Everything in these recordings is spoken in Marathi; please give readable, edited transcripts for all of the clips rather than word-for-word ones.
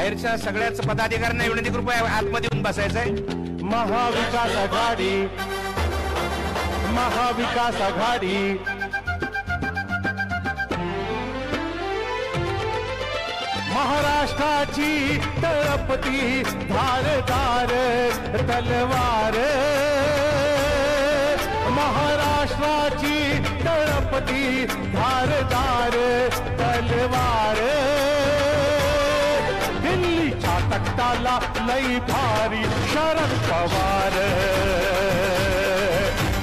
बाहेरच्या सगळ्याच पदाधिकाऱ्यांना विनंती कृपया आतमध्ये येऊन बसायचंय. महाविकास आघाडी, महाविकास आघाडी, महाराष्ट्राची तळपती धारदार तलवार, महाराष्ट्राची तळपती धारदार तलवार, दिल्लीच्या तख्ताला लई भारी शरद पवार,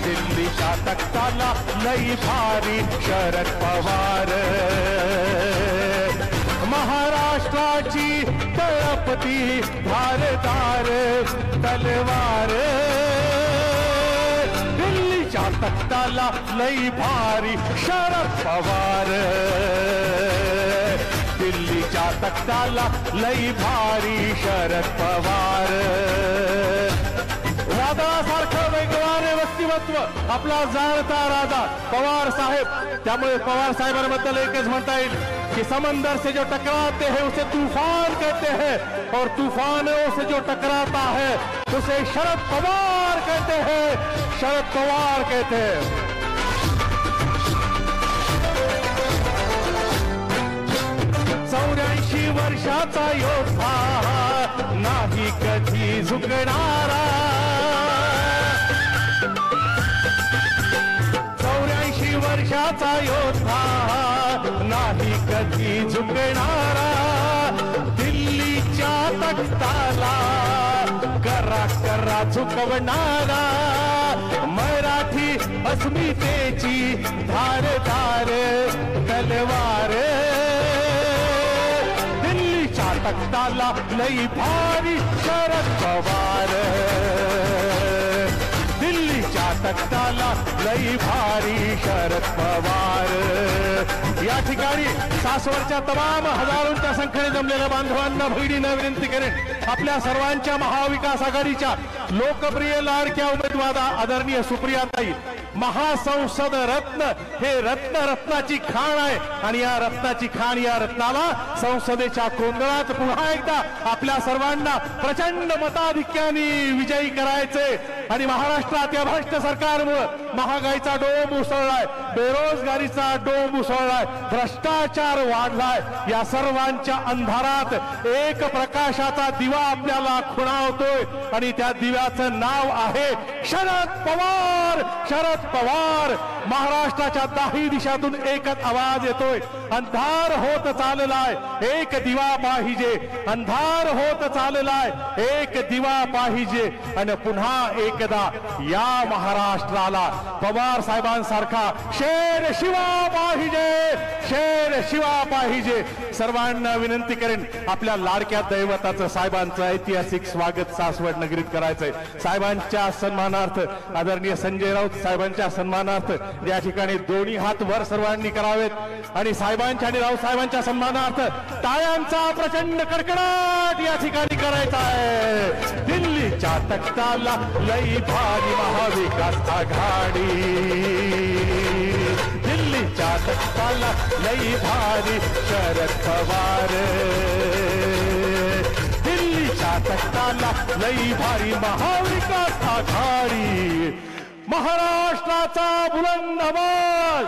दिल्लीच्या तख्ताला लई भारी शरद पवार, महाराष्ट्राची तळपती धारदार तलवार, दिल्लीच्या तख्ताला लई भारी शरद पवार, दिल्लीच्या तख्ताला लई भारी शरद पवार. वादळासारखं वेगवान व्यक्तिमत्व आपला जाणता राजा पवार साहेब. त्यामुळे पवार साहेबांबद्दल एकच म्हणता येईल कि समंदर से जो टकराते हैं उसे तूफान कहते हैं और तूफानों से जो टकराता है उसे शरद पवार कहते हैं, शरद पवार कहते हैं. 84 वर्षाचा योद्धा नाही कधी झुकणारा, 84 वर्षाचा योद्धा नाही कधी झुकणारा, दिल्लीच्या तख्ताला करा करा झुकवणारा, मराठी अस्मितेची धारदार तलवार, दिल्लीच्या तख्ताला लई भारी शरद पवार, दिल्लीच्या तख्ताला लई भारी शरद पवार. या ठिकाणी सासवडच्या तमाम हजारोंच्या संख्येने जमलेल्या बांधवांना भगिनींना विनंती करेन, आपल्या सर्वांच्या महाविकास आघाडीच्या लोकप्रिय लाडक्या उमेदवार आदरणीय सुप्रियाताई, महासंसद रत्न हे रत्नाची खाण आहे आणि या रत्नाची खाण, या रत्नाला संसदेच्या कोंदणात पुन्हा एकदा आपल्या सर्वांना प्रचंड मताधिक्याने विजयी करायचे. आणि महाराष्ट्रात या भ्रष्ट सरकारमुळे महागाईचा डोंब उसळलाय, बेरोजगारीचा डोंब उसळलाय, भ्रष्टाचार वाढलाय. या सर्वांच्या अंधारात एक प्रकाशाचा दिवा आपल्याला खुणावतोय आणि त्या दिव्याचं नाव आहे शरद पवार. शरद पवार. महाराष्ट्राच्या 10 दिशातून एकच आवाज येतोय, अंधार होत चाललाय, एक दिवा पाहिजे, अंधार होत चाललाय, एक दिवा पाहिजे. आणि पुन्हा एकदा या महाराष्ट्राला पवार साहेबांसारखा शेर शिवा पाहिजे, शेर शिवा पाहिजे. सर्वांना विनंती करेन, आपल्या लाडक्या दैवताचं साहेबांचं ऐतिहासिक स्वागत सासवड नगरीत करायचंय. साहेबांच्या सन्मानार्थ आदरणीय संजय राऊत साहेबांच्या सन्मानार्थ या ठिकाणी दोन्ही हात वर सर्वांनी करावेत आणि साहेबांच्या आणि राऊत साहेबांच्या सन्मानार्थ टाळ्यांचा प्रचंड कडकडाट या ठिकाणी करायचा आहे. दिल्लीच्या तख्ताला लई भारी महाविकास आघाडी, दिल्लीच्या तख्ताला लई भारी शरद पवार, दिल्लीच्या तख्ताला लई भारी महाविकास आघाडी. महाराष्ट्राचा बुलंद आवाज,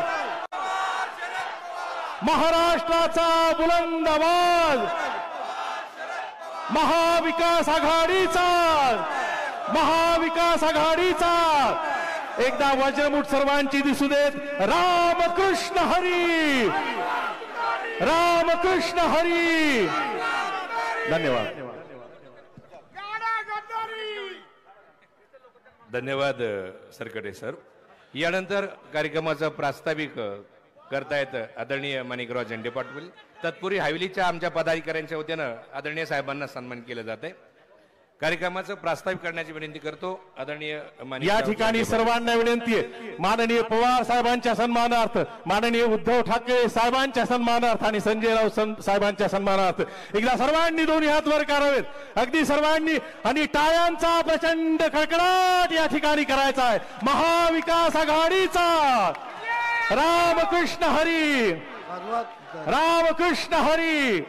महाराष्ट्राचा बुलंद आवाज, महाविकास आघाडीचा, महाविकास आघाडीचा. एकदा वज्रमुठ सर्वांची दिसू देत. रामकृष्ण हरी, रामकृष्ण हरी. धन्यवाद. धन्यवाद सरकडे सर. यानंतर कार्यक्रमाचा प्रास्ताविक करतायत आदरणीय माणिकराव झेंडे पाटील. तत्पूर्वी हवेलीच्या आमच्या पदाधिकाऱ्यांच्या वतीनं आदरणीय साहेबांना सन्मान केलं जाते. कार्यक्रमाचं प्रास्ताविक करण्याची विनंती करतो आदरणीय या ठिकाणी सर्वांना विनंती आहे, माननीय पवार साहेबांच्या सन्मानार्थ, माननीय उद्धव ठाकरे साहेबांच्या सन्मानार्थ आणि संजय राऊत साहेबांच्या सन्मानार्थ एकदा सर्वांनी दोन्ही हात वर करावेत, अगदी सर्वांनी. आणि टाळ्यांचा प्रचंड कडकडाट या ठिकाणी करायचा आहे. महाविकास आघाडीचा. रामकृष्ण हरी, रामकृष्ण हरी.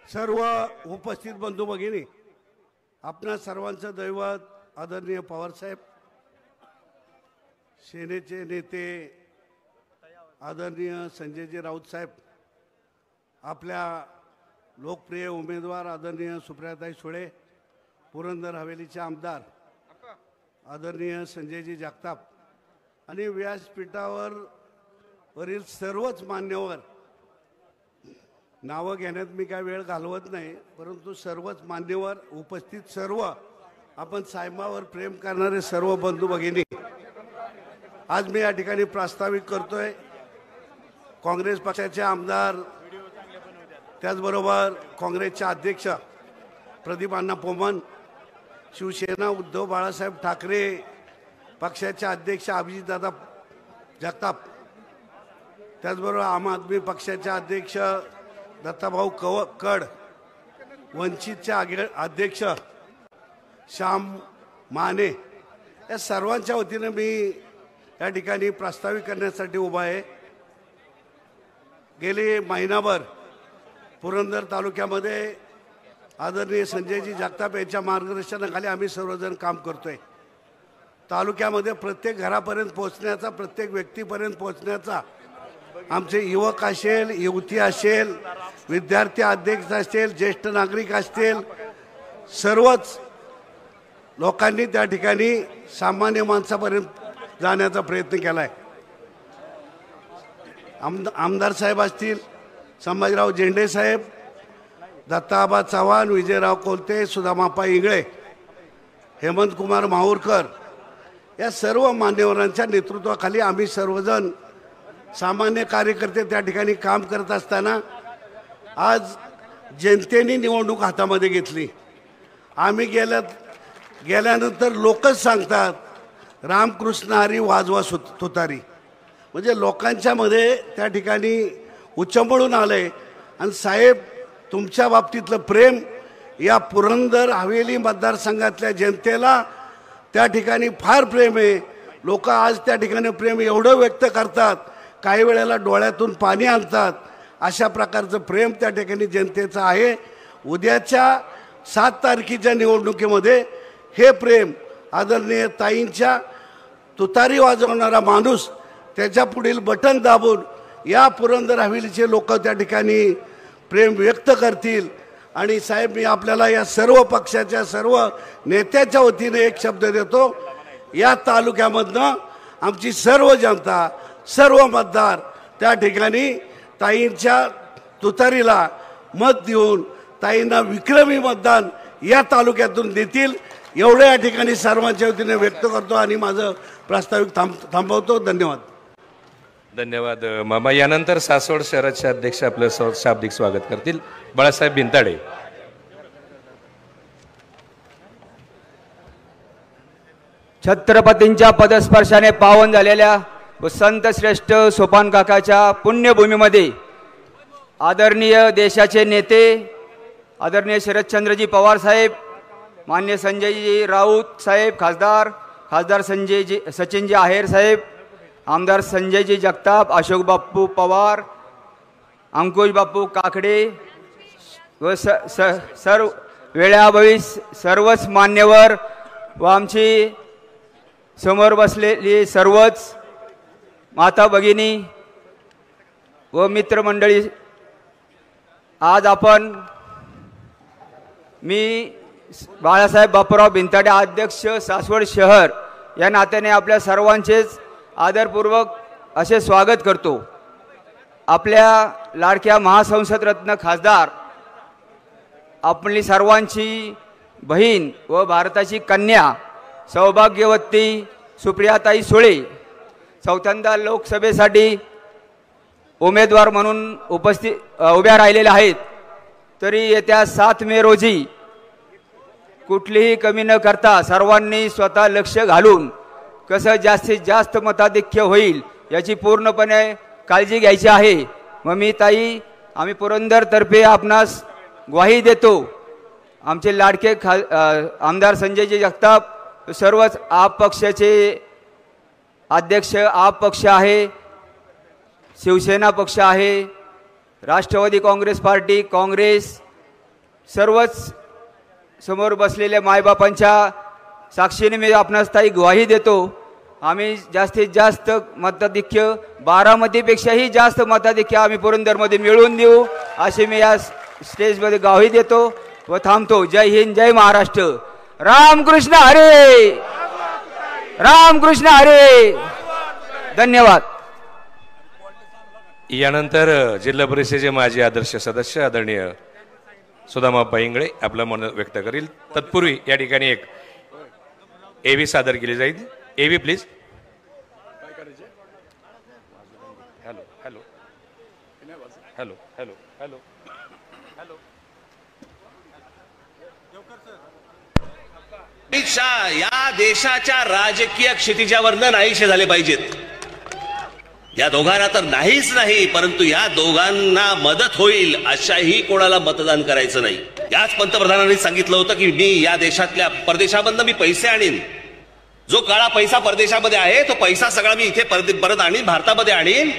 सर्व उपस्थित बंधू भगिनी, आपणा सर्वांचं दैवत आदरणीय पवारसाहेब, सेनेचे नेते आदरणीय संजयजी राऊत साहेब, आपल्या लोकप्रिय उमेदवार आदरणीय सुप्रियाताई सुळे, पुरंदर हवेलीचे आमदार आदरणीय संजयजी जगताप आणि व्यासपीठावर वरील सर्वच मान्यवर, नावं घेण्यात मी काय वेळ घालवत नाही, परंतु सर्वच मान्यवर उपस्थित सर्व आपण साहेबांवर प्रेम करणारे सर्व बंधू भगिनी, आज मी या ठिकाणी प्रास्ताविक करतोय. काँग्रेस पक्षाचे आमदार, त्याचबरोबर काँग्रेसचे अध्यक्ष प्रदीप अण्णा पोमन, शिवसेना उद्धव बाळासाहेब ठाकरे पक्षाचे अध्यक्ष अभिजितदादा जगताप, त्याचबरोबर आम आदमी पक्षाचे अध्यक्ष दत्ताभाऊ कड, वंचितचे अध्यक्ष श्याम माने, या सर्वांच्या वतीने मी या ठिकाणी प्रास्ताविक करण्यासाठी उभा आहे. गेले महिनाभर पुरंदर तालुक्यामध्ये आदरणीय संजयजी जगताप यांच्या मार्गदर्शनाखाली आम्ही सर्वजण काम करतोय. तालुक्यामध्ये प्रत्येक घरापर्यंत पोहोचण्याचा, प्रत्येक व्यक्तीपर्यंत पोहोचण्याचा आमचे युवक असेल, युवती असेल, विद्यार्थी अध्यक्ष असतील, ज्येष्ठ नागरिक असतील, सर्वच लोकांनी त्या ठिकाणी सामान्य माणसापर्यंत जाण्याचा प्रयत्न केला आहे. आमदार साहेब असतील, संभाजीराव झेंडे साहेब, दत्ताबा चव्हाण, विजयराव कोलते, सुदामाप्पा इंगळे, हेमंत कुमार माहूरकर, या सर्व मान्यवरांच्या नेतृत्वाखाली आम्ही सर्वजण सामान्य कार्यकर्ते त्या ठिकाणी काम करत असताना आज जनतेने निवडणूक हातामध्ये घेतली. आम्ही गेल्यानंतर लोकच सांगतात रामकृष्ण हरी वाजवा तुतारी, म्हणजे लोकांच्या मध्ये त्या ठिकाणी उचंबळून आलंय. आणि साहेब, तुमच्या बाबतीतलं प्रेम या पुरंदर हवेली मतदारसंघातल्या जनतेला त्या ठिकाणी फार प्रेम आहे. लोक आज त्या ठिकाणी प्रेम एवढं व्यक्त करतात, काही वेळेला डोळ्यातून पाणी आणतात. अशा प्रकारचं प्रेम त्या ठिकाणी जनतेचं आहे. उद्याच्या 7 तारखेच्या निवडणुकीमध्ये हे प्रेम आदरणीय ताईंच्या तुतारी वाजवणारा माणूस त्याच्या पुढील बटन दाबून या पुरंदर हवेलीचे लोक त्या ठिकाणी प्रेम व्यक्त करतील. आणि साहेब, मी आपल्याला या सर्व पक्षाच्या सर्व नेत्याच्या वतीने एक शब्द देतो, या तालुक्यामधनं आमची सर्व जनता, सर्व मतदार त्या ठिकाणी ताईंच्या तुतारीला मत देऊन ताईंना विक्रमी मतदान या तालुक्यातून देतील, एवढं या ठिकाणी सर्वांच्या वतीने व्यक्त करतो आणि माझं प्रास्ताविक थांबवतो. धन्यवाद. धन्यवाद मामा. यानंतर सासवड शहराचे अध्यक्ष आपलं शाब्दिक स्वागत करतील, बाळासाहेब भिंताडे. छत्रपतींच्या पदस्पर्शाने पावन झालेल्या व संत श्रेष्ठ सोपान काकाच्या पुण्यभूमीमध्ये आदरणीय देशाचे नेते आदरणीय शरदचंद्रजी पवार साहेब, मान्य संजयजी राऊत साहेब, खासदार सचिनजी आहेर साहेब, आमदार संजयजी जगताप, अशोक बाप्पू पवार, अंकुश बाप्पू काकडे व सर्व वेळाभवी सर्वच मान्यवर व आमची समोर बसलेली सर्वच माता भगिनी व मित्रमंडळी, आज मी बाळासाहेब बापूराव भिंताडे अध्यक्ष सासवड शहर या नात्याने आपल्या सर्वांचेच आदरपूर्वक असे स्वागत करतो. आपल्या लाडक्या महासंसद रत्न खासदार, आपली सर्वांची बहीण व भारताची कन्या सौभाग्यवती सुप्रियाताई सुळे चौथ्यांदा लोकसभेसाठी उमेदवार म्हणून उभ्या राहिलेल्या आहेत. तरी येत्या 7 मे रोजी कुठलीही कमी न करता सर्वांनी स्वतः लक्ष घालून कसं जास्तीत जास्त मताधिक्य होईल याची पूर्णपणे काळजी घ्यायची आहे. मग मी ताई, आम्ही पुरंदरतर्फे आपणास ग्वाही देतो. आमचे लाडके आमदार संजयजी जगताप, सर्वच आप पक्षाचे अध्यक्ष, आप पक्ष आहे, शिवसेना पक्ष आहे, राष्ट्रवादी काँग्रेस पार्टी, काँग्रेस सर्वच समोर बसलेल्या मायबापांच्या साक्षीने मी आपणास ताई ग्वाही देतो, आम्ही जास्तीत जास्त मताधिक्य 12मतीपेक्षाही जास्त मताधिक्य आम्ही पुरंदरमध्ये मिळवून देऊ अशी मी या स्टेजमध्ये ग्वाही देतो व थांबतो. जय हिंद, जय महाराष्ट्र. रामकृष्ण हरे, रामकृष्ण हरे. धन्यवाद. यानंतर जिल्हा परिषदेचे माजी आदर्श सदस्य आदरणीय सुदामाप्पा इंगळे आपलं मन व्यक्त करील. तत्पूर्वी या ठिकाणी एक एव्ही सादर केली जाईल. AV please. Hello hello hello hello hello hello. Amit Shah या देशाच्या राजकीय क्षितिजावर नाहीसे झाले पाहिजेत. या दोघांना तर नाहीच नाही, परंतु या दोघांना मदत होईल अशाही कोणाला मतदान करायचं नाही. याच पंतप्रधानांनी सांगितलं होतं की मी या देशातल्या परदेशामधनं मी पैसे आणीन. जो काळा पैसा परदेशामध्ये आहे तो पैसा सगळा मी इथे परत आणीन, भारतामध्ये आणीन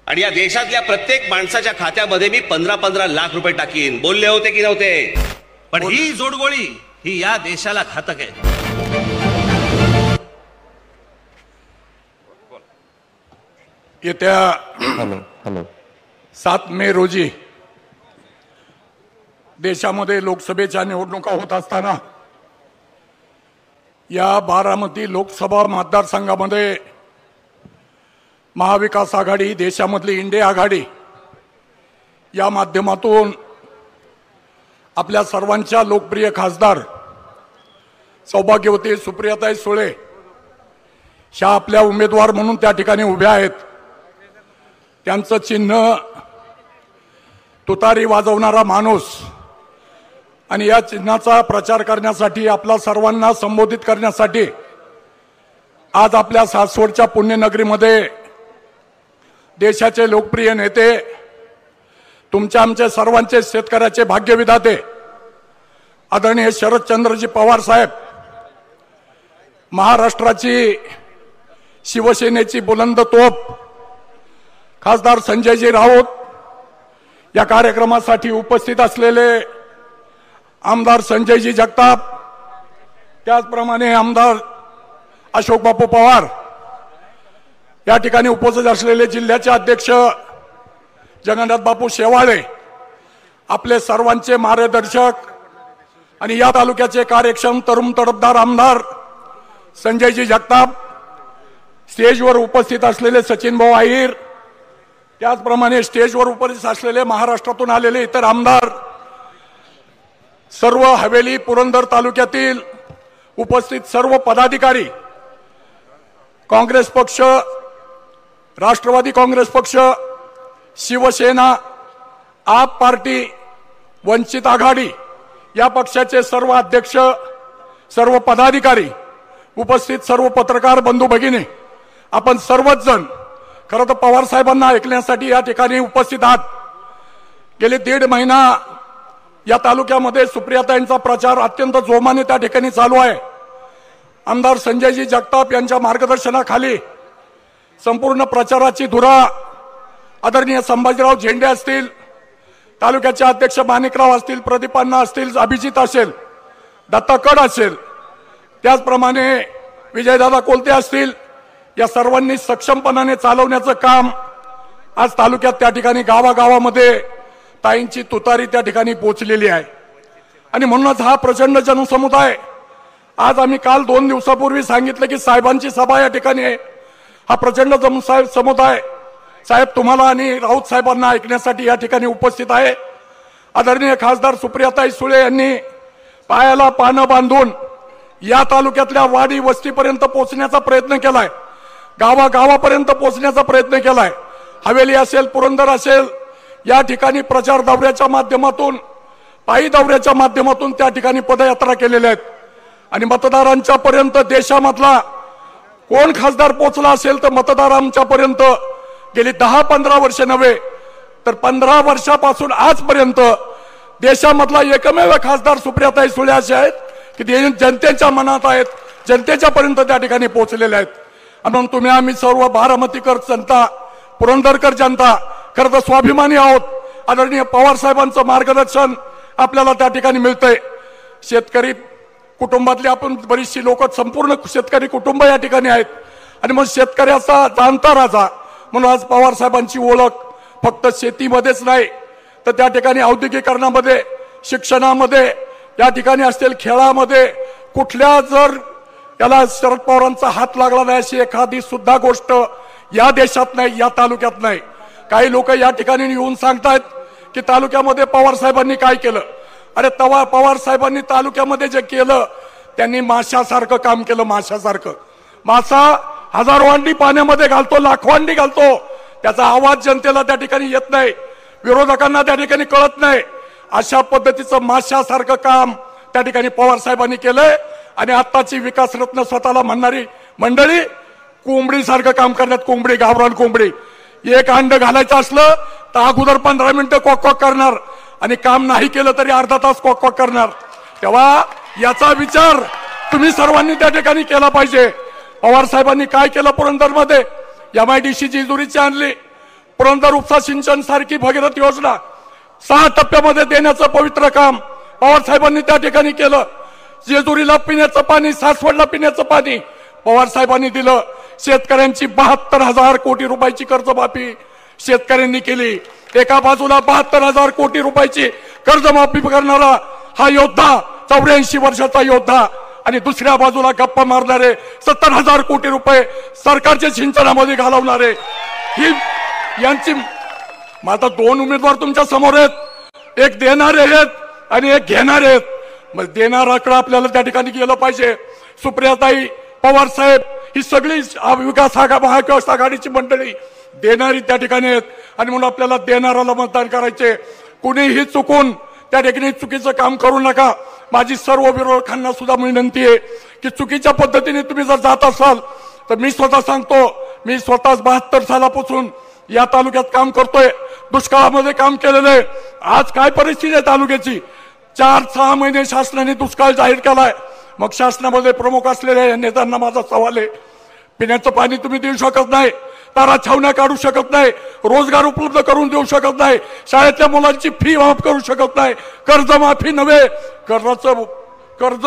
आणि या देशातल्या प्रत्येक माणसाच्या खात्यामध्ये मी 15-15 लाख रुपये टाकीन. बोलले होते की नव्हते? पण ही जोडगोळी ही या देशाला घातक आहे. येत्या 7 मे रोजी देशामध्ये लोकसभेच्या निवडणुका होत असताना या बारामती लोकसभा मतदारसंघामध्ये महाविकास आघाडी, देशामधली इंडिया आघाडी या माध्यमातून आपल्या सर्वांच्या लोकप्रिय खासदार सौभाग्यवती सुप्रियाताई सुळे ह्या आपल्या उमेदवार म्हणून त्या ठिकाणी उभ्या आहेत. त्यांचं चिन्ह तुतारी वाजवणारा माणूस आणि या चिन्हाचा प्रचार करण्यासाठी, आपल्या सर्वांना संबोधित करण्यासाठी आज आपल्या सासवडच्या पुण्यनगरीमध्ये देशाचे लोकप्रिय नेते, तुमच्या आमचे सर्वांचे शेतकऱ्याचे भाग्यविधाते आदरणीय शरदचंद्रजी पवार साहेब, महाराष्ट्राची शिवसेनेची बुलंद तोप खासदार संजयजी राऊत, या कार्यक्रमासाठी उपस्थित असलेले आमदार संजयजी जगताप, त्याचप्रमाणे आमदार अशोक बापू पवार, या ठिकाणी उपस्थित असलेले जिल्ह्याचे अध्यक्ष जगन्नाथ बापू शेवाळे, आपले सर्वांचे मार्गदर्शक आणि या तालुक्याचे कार्यक्षम तरुण तडफदार आमदार संजयजी जगताप, स्टेजवर उपस्थित असलेले सचिन भाऊ आहिर, त्याचप्रमाणे स्टेजवर उपस्थित असलेले महाराष्ट्रातून आलेले इतर आमदार, सर्व हवेली पुरंदर तालुक्यातील उपस्थित सर्व पदाधिकारी, काँग्रेस पक्ष, राष्ट्रवादी काँग्रेस पक्ष, शिवसेना, आप पार्टी, वंचित आघाडी या पक्षाचे सर्व अध्यक्ष, सर्व पदाधिकारी, उपस्थित सर्व पत्रकार बंधू भगिनी, आपण सर्वच जण खरं तर पवार साहेबांना ऐकण्यासाठी या ठिकाणी उपस्थित आहात. गेले 1.5 महिना या तालुक्यामध्ये सुप्रियाताईंचा प्रचार अत्यंत जोमाने त्या ठिकाणी चालू आहे. आमदार संजयजी जगताप यांच्या मार्गदर्शनाखाली संपूर्ण प्रचाराची धुरा आदरणीय संभाजीराव झेंडे असतील, तालुक्याचे अध्यक्ष माणिकराव असतील, प्रदीपांना असतील, अभिजित असेल, दत्ताकड असेल, त्याचप्रमाणे विजयदादा कोलते असतील, या सर्वांनी सक्षमपणाने चालवण्याचं काम आज तालुक्यात त्या ठिकाणी गावागावामध्ये ताईंची तुतारी त्या ठिकाणी पोहोचलेली आहे. आणि म्हणूनच हा प्रचंड जनसमुदाय, आज आम्ही काल 2 दिवसापूर्वी सांगितलं की साहेबांची सभा या ठिकाणी आहे. हा प्रचंड समुदाय साहेब तुम्हाला आणि राऊत साहेबांना ऐकण्यासाठी या ठिकाणी उपस्थित आहे. आदरणीय खासदार सुप्रियाताई सुळे यांनी पायाला पानं बांधून या तालुक्यातल्या वाडी वस्तीपर्यंत पोहोचण्याचा प्रयत्न केलाय, गावागावापर्यंत पोहोचण्याचा प्रयत्न केलाय. हवेली असेल, पुरंदर असेल, या ठिकाणी प्रचार दौऱ्याच्या माध्यमातून, पायी दौऱ्याच्या माध्यमातून त्या ठिकाणी पदयात्रा केलेल्या आहेत. आणि मतदारांच्या पर्यंत देशामधला कोण खासदार पोहोचला असेल तर मतदारांच्या पर्यंत गेली 10-15 वर्ष नव्हे तर 15 वर्षापासून आजपर्यंत देशामधला एकमेव खासदार सुप्रियाताई सुळे असे आहेत की ते जनतेच्या मनात आहेत, जनतेच्या पर्यंत त्या ठिकाणी पोहोचलेले आहेत. म्हणून तुम्ही आम्ही सर्व बारामतीकर जनता, पुरंदरकर जनता खरं तर स्वाभिमानी आहोत. आदरणीय पवार साहेबांचं मार्गदर्शन आपल्याला त्या ठिकाणी मिळतंय. शेतकरी कुटुंबातली आपण बरीचशी लोक संपूर्ण शेतकरी कुटुंब या ठिकाणी आहेत आणि मग शेतकऱ्याचा जाणता राजा म्हणून आज पवार साहेबांची ओळख फक्त शेतीमध्येच नाही तर त्या ठिकाणी औद्योगिकरणामध्ये, शिक्षणामध्ये, या ठिकाणी असतील खेळामध्ये कुठल्या जर याला शरद पवारांचा हात लागला नाही अशी एखादी सुद्धा गोष्ट या देशात नाही, या तालुक्यात नाही. काही लोक या ठिकाणी येऊन सांगतायत की तालुक्यामध्ये पवार साहेबांनी काय केलं. अरे पवार साहेबांनी तालुक्यामध्ये जे केलं त्यांनी माशासारखं काम केलं. माशासारखं मासा हजारो अंडी पाण्यामध्ये घालतो, लाखो अंडी घालतो, त्याचा आवाज जनतेला त्या ठिकाणी येत नाही, विरोधकांना त्या ठिकाणी कळत नाही. अशा पद्धतीचं माशासारखं काम त्या ठिकाणी पवार साहेबांनी केलंय. आणि आताची विकास रत्न स्वतःला म्हणणारी मंडळी कोंबडी सारखं काम करण्यात, कोंबडी, गावरान कोंबडी. एक अंड घालायचं असलं तर अगोदर 15 मिनिटं कॉक करणार आणि काम नाही केलं तरी अर्धा तास कॉक करणार. तेव्हा याचा विचार तुम्ही सर्वांनी त्या ठिकाणी केला पाहिजे. पवार साहेबांनी काय केलं पुरंदरमध्ये, MIDC जेजुरीची आणली, पुरंदर उपसा सिंचन सारखी भगीरथ योजना 6 टप्प्यामध्ये देण्याचं पवित्र काम पवार साहेबांनी त्या ठिकाणी केलं. जेजुरीला पिण्याचं पाणी, सासवडला पिण्याचं पाणी पवार साहेबांनी दिलं. शेतकऱ्यांची 72,000 कोटी रुपयाची कर्जमाफी शेतकऱ्यांनी केली. एका बाजूला 72,000 कोटी रुपयाची कर्जमाफी करणारा हा योद्धा, 84 वर्षाचा योद्धा, आणि दुसऱ्या बाजूला गप्पा मारणारे 70,000 कोटी रुपये सरकारच्या सिंचनामध्ये घालवणारे, ही यांची. आता 2 उमेदवार तुमच्या समोर आहेत, एक देणारे आहेत आणि एक घेणारे आहेत. मग देणाराकडे आपल्याला त्या ठिकाणी गेलं पाहिजे. सुप्रियाताई, पवार साहेब, ही सगळी विकास महाविकास आघाडीची मंडळी देणारी त्या ठिकाणी आहेत आणि म्हणून आपल्याला देणाराला मतदान करायचे. कुणीही चुकून त्या ठिकाणी चुकीचं काम करू नका. माझी सर्व विरोधकांना सुद्धा विनंती आहे की चुकीच्या पद्धतीने तुम्ही जर जात असाल तर मी स्वतः सांगतो, मी स्वतःच 72 सालापासून या तालुक्यात काम करतोय, दुष्काळामध्ये काम केलेलं आहे. आज काय परिस्थिती आहे तालुक्याची, 4-6 महिने शासनाने दुष्काळ जाहीर केलाय. मग शासनामध्ये प्रमुख असलेल्या नेत्यांना माझा सवाल आहे, पिण्याचं पाणी तुम्ही देऊ शकत नाही, तारा छावण्या काढू शकत नाही, रोजगार उपलब्ध करून देऊ शकत नाही, शाळेतल्या मुलांची फी माफ करू शकत नाही, कर्जमाफी नव्हे कर्ज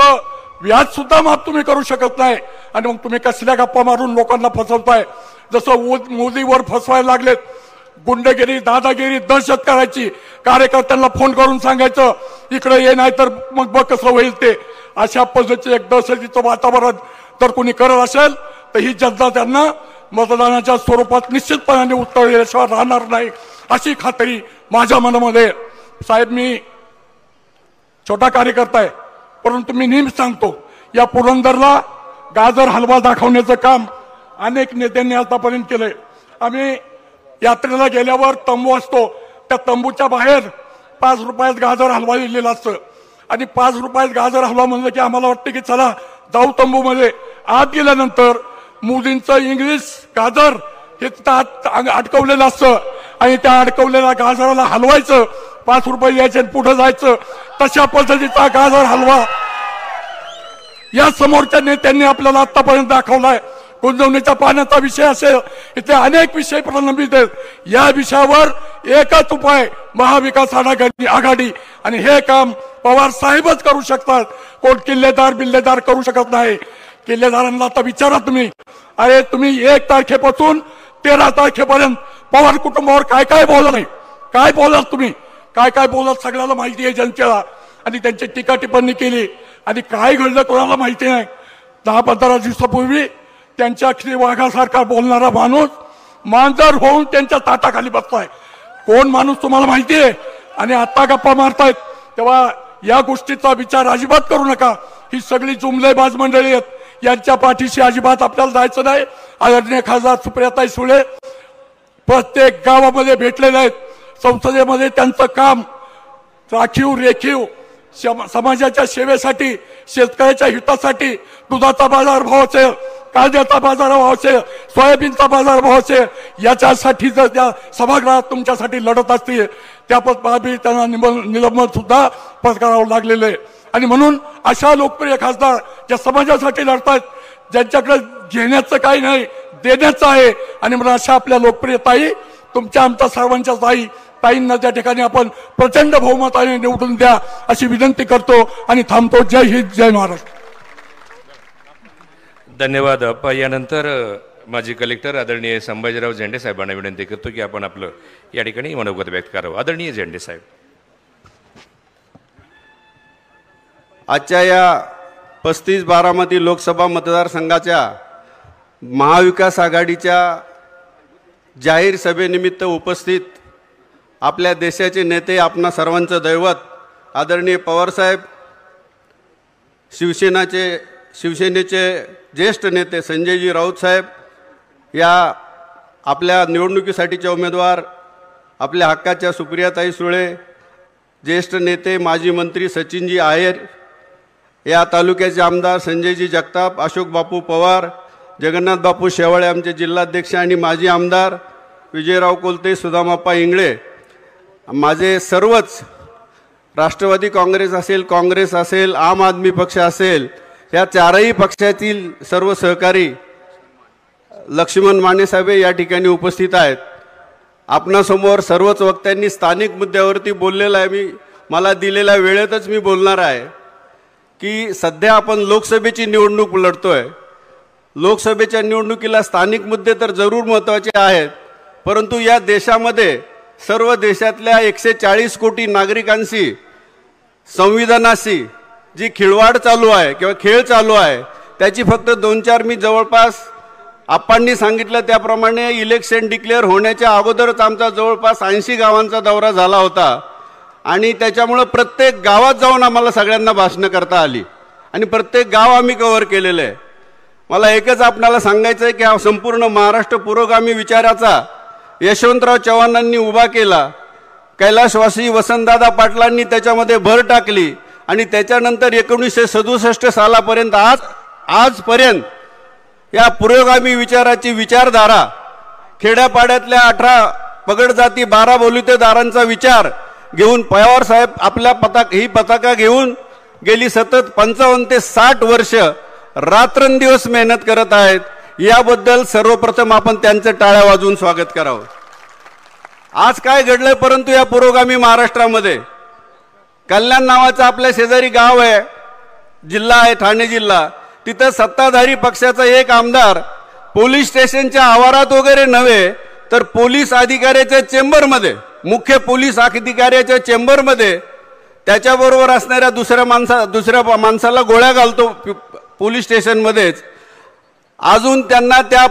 व्याज सुद्धा माफ तुम्ही करू शकत नाही. आणि मग तुम्ही कसल्या गप्पा मारून लोकांना फसवताय. जसं मोदीवर फसवायला लागलेत, गुंडगिरी, दादागिरी, दहशत करायची, कार्यकर्त्यांना फोन करून सांगायचं इकडे ये, नाही तर मग बघ कसं होईल ते. अशा पद्धतीचं एक दहशतीचं वातावरण जर कोणी करत असेल तर ही जनता त्यांना मतदानाच्या स्वरूपात निश्चितपणाने उत्तर दिल्याशिवाय राहणार नाही अशी खात्री माझ्या मनामध्ये. साहेब, मी छोटा कार्यकर्ता आहे, परंतु मी नेहमी सांगतो, या पुरंदरला गाजर हलवा दाखवण्याचं काम अनेक नेत्यांनी आतापर्यंत केलंय. आम्ही यात्रेला गेल्यावर तंबू असतो, त्या तंबूच्या बाहेर 5 रुपयात गाजर हलवा लिहिलेला असतं आणि 5 रुपयात गाजर हलवा म्हणलं की आम्हाला वाटतं की चला जाऊ तंबूमध्ये. आत गेल्यानंतर मोदींचं इंग्लिश गाजर हे अडकवलेलं असतं आणि त्या अडकवलेल्या गाजराला हलवायचं, 5 रुपये द्यायचे पुढे जायचं. तशा पद्धतीचा गाजर हलवा या समोरच्या नेत्यांनी आपल्याला आतापर्यंत दाखवलाय. गुंतवणुकीच्या पाण्याचा विषय असेल, इथे अनेक विषय प्रलंबित आहेत. या विषयावर एकच उपाय महाविकास आघाडी, आणि हे काम पवार साहेबच करू शकतात. कोण बिल्लेदार करू शकत नाही. किल्लेदारांना आता विचारा तुम्ही, अरे तुम्ही 1 तारखेपासून 13 तारखेपर्यंत पवार कुटुंबावर काय काय बोलला नाही, काय बोलाल तुम्ही, काय काय बोलत सगळ्याला माहिती आहे जनतेला. आणि त्यांची टीका टिप्पणी केली आणि काय घडलं कोणाला माहिती नाही. 10-15 दिवसापूर्वी त्यांच्या वाघासारखा बोलणारा माणूस मांजर होऊन त्यांच्या ताटाखाली बसलाय. कोण माणूस तुम्हाला माहिती आहे, आणि आता गप्पा मारतायत. तेव्हा या गोष्टीचा विचार अजिबात करू नका. ही सगळी जुमलेबाज मंडळी आहेत, यांच्या पाठीशी अजिबात आपल्याला जायचं नाही. आदरणीय खासदार सुप्रियाताई सुळे प्रत्येक गावामध्ये भेटलेले आहेत. संसदेमध्ये त्यांचं काम राखीव रेखीव समाजाच्या सेवेसाठी, शेतकऱ्याच्या हितासाठी, दुधाचा बाजारभाव असेल, कांद्याचा बाजारभाव असेल, सोयाबीनचा बाजारभाव असेल, याच्यासाठी जर त्या सभागृहात तुमच्यासाठी लढत असतील त्या बाबी त्यांना निलंबन सुद्धा पत्करावं लागलेलं आहे. आणि म्हणून अशा लोकप्रिय खासदार ज्या समाजासाठी लढतात, ज्यांच्याकडे घेण्याचं काही नाही देण्याचं आहे, आणि म्हणून अशा आपल्या लोकप्रिय ताई, तुमच्या आमच्या सर्वांच्या ताई ताईंना त्या ठिकाणी आपण प्रचंड बहुमताने निवडून द्या अशी विनंती करतो आणि थांबतो. जय हिंद, जय महाराष्ट्र. धन्यवाद. यानंतर माजी कलेक्टर आदरणीय संभाजीराव झेंडे साहेबांना विनंती करतो की आपण आपलं या ठिकाणी मनोगत व्यक्त करावं. आदरणीय झेंडे साहेब. आजच्या या 35 बारामती लोकसभा मतदारसंघाच्या महाविकास आघाडीच्या जाहीर सभेनिमित्त उपस्थित आपल्या देशाचे नेते, आपणा सर्वांचं दैवत आदरणीय पवारसाहेब, शिवसेनेचे ज्येष्ठ नेते संजयजी राऊत साहेब, या आपल्या निवडणुकीसाठीचे उमेदवार आपल्या हक्काच्या सुप्रियाताई सुळे, ज्येष्ठ नेते माजी मंत्री सचिनजी आहेर, या तालुक्याचे आमदार संजयजी जगताप, अशोक बापू पवार, जगन्नाथ बापू शेवाळे आमचे जिल्हाध्यक्ष आणि माजी आमदार, विजयराव कोलते, सुदामाप्पा इंगळे, माझे सर्वच राष्ट्रवादी काँग्रेस असेल, आम आदमी पक्ष असेल, या चारही पक्षातील सर्व सहकारी, लक्ष्मण मानेसाहेब या ठिकाणी उपस्थित आहेत. आपणासमोर सर्वच वक्त्यांनी स्थानिक मुद्द्यावरती बोललेलं आहे. मला दिलेल्या वेळेतच मी बोलणार आहे की सध्या आपण लोकसभेची निवडणूक लढतोय. लोकसभेच्या निवडणुकीला स्थानिक मुद्दे तर जरूर महत्त्वाचे आहेत, परंतु या देशामध्ये सर्व देशातल्या 140 कोटी नागरिकांशी, संविधानाशी जी खिळवाड चालू आहे किंवा खेळ चालू आहे, त्याची फक्त 2-4 मी जवळपास आप्पांनी सांगितलं त्याप्रमाणे इलेक्शन डिक्लेअर होण्याच्या अगोदरच आमचा जवळपास 80 गावांचा दौरा झाला होता आणि त्याच्यामुळं प्रत्येक गावात जाऊन आम्हाला सगळ्यांना भाषणं करता आली आणि प्रत्येक गाव आम्ही कव्हर केलेलं आहे. मला एकच आपणाला सांगायचं आहे की हा संपूर्ण महाराष्ट्र पुरोगामी विचाराचा यशवंतराव चव्हाणांनी उभा केला, कैलासवासी वसंतदादा पाटलांनी त्याच्यामध्ये भर टाकली आणि त्याच्यानंतर 1967 सालापर्यंत आजपर्यंत या पुरोगामी विचाराची विचारधारा, खेड्यापाड्यातल्या 18 पगड जाती 12 बोलीतेदारांचा विचार घेऊन पवार साहेब आपल्या ही पताका घेऊन गेली सतत 55 ते 60 वर्ष रात्रंदिवस मेहनत करत आहेत. याबद्दल सर्वप्रथम आपण त्यांचं टाळ्या वाजवून स्वागत करावं. आज काय घडलंय परंतु या पुरोगामी महाराष्ट्रामध्ये कल्याण नावाचं आपल्या शेजारी गाव आहे, जिल्हा आहे ठाणे जिल्हा, तिथं सत्ताधारी पक्षाचा एक आमदार पोलीस स्टेशनच्या आवारात वगैरे नव्हे तर पोलीस अधिकाऱ्याच्या चेंबरमध्ये, मुख्य पोलीस अधिकाऱ्याच्या चेंबरमध्ये त्याच्याबरोबर असणाऱ्या दुसऱ्या माणसाला गोळ्या घालतो पोलीस स्टेशनमध्येच. अजून त्यांना त्या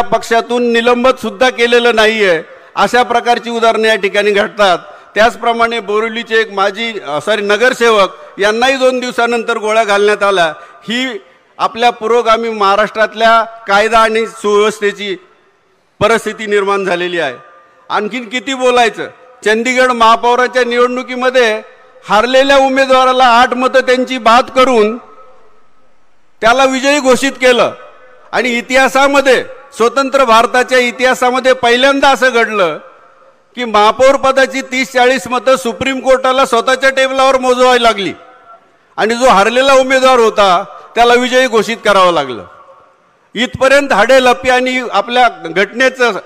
पक्षातून निलंबित सुद्धा केलेलं नाहीये. अशा प्रकारची उदाहरणे या ठिकाणी घडतात. त्याचप्रमाणे बोरिवलीचे एक नगरसेवक यांनाही 2 दिवसानंतर गोळ्या घालण्यात आल्या. ही आपल्या पुरोगामी महाराष्ट्रातल्या कायदा आणि सुव्यवस्थेची परिस्थिती निर्माण झालेली आहे. आणखीन किती बोलायचं. चंदीगड महापौराच्या निवडणुकीमध्ये हारलेल्या उमेदवाराला 8 मतं त्यांची बाद करून त्याला विजयी घोषित केलं आणि इतिहासामध्ये, स्वतंत्र भारताच्या इतिहासामध्ये पहिल्यांदा असं घडलं की महापौर पदाची 30-40 मतं सुप्रीम कोर्टाला स्वतःच्या टेबलावर मोजवावी लागली आणि जो हारलेला उमेदवार होता त्याला विजयी घोषित करावं लागलं. इथपर्यंत हाडेलपी आणि आपल्या घटनेचं,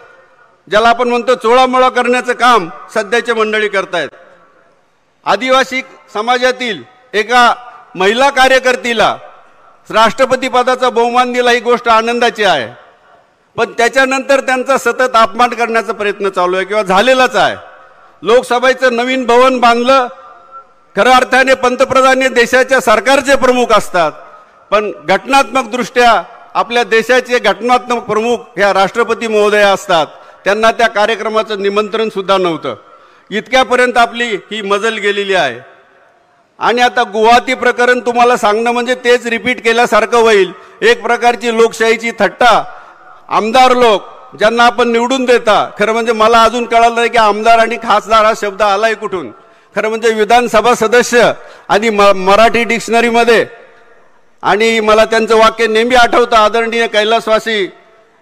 ज्याला आपण म्हणतो चोळामोळा करण्याचं काम सध्याची मंडळी करतायत. आदिवासी समाजातील एका महिला कार्यकर्तीला राष्ट्रपती पदाचा बहुमान दिला, ही गोष्ट आनंदाची आहे. पण त्याच्यानंतर त्यांचा सतत अपमान करण्याचा प्रयत्न चालू आहे किंवा झालेलाच आहे. लोकसभेचं नवीन भवन बांधलं, खऱ्या अर्थाने पंतप्रधान हे देशाच्या सरकारचे प्रमुख असतात, पण घटनात्मक दृष्ट्या आपल्या देशाचे घटनात्मक प्रमुख ह्या राष्ट्रपती महोदया असतात. त्यांना त्या कार्यक्रमाचं निमंत्रण सुद्धा नव्हतं. इतक्यापर्यंत आपली ही मजल गेलेली आहे. आणि आता गुवाहाटी प्रकरण तुम्हाला सांगणं म्हणजे तेच रिपीट केल्यासारखं होईल. एक प्रकारची लोकशाहीची थट्टा. आमदार लोक ज्यांना आपण निवडून देता, खरं म्हणजे मला अजून कळालं नाही की आमदार आणि खासदार हा शब्द आलाय कुठून. खरं म्हणजे विधानसभा सदस्य आणि मराठी डिक्शनरीमध्ये, आणि मला त्यांचं वाक्य नेहमी आठवतं, आदरणीय कैलासवासी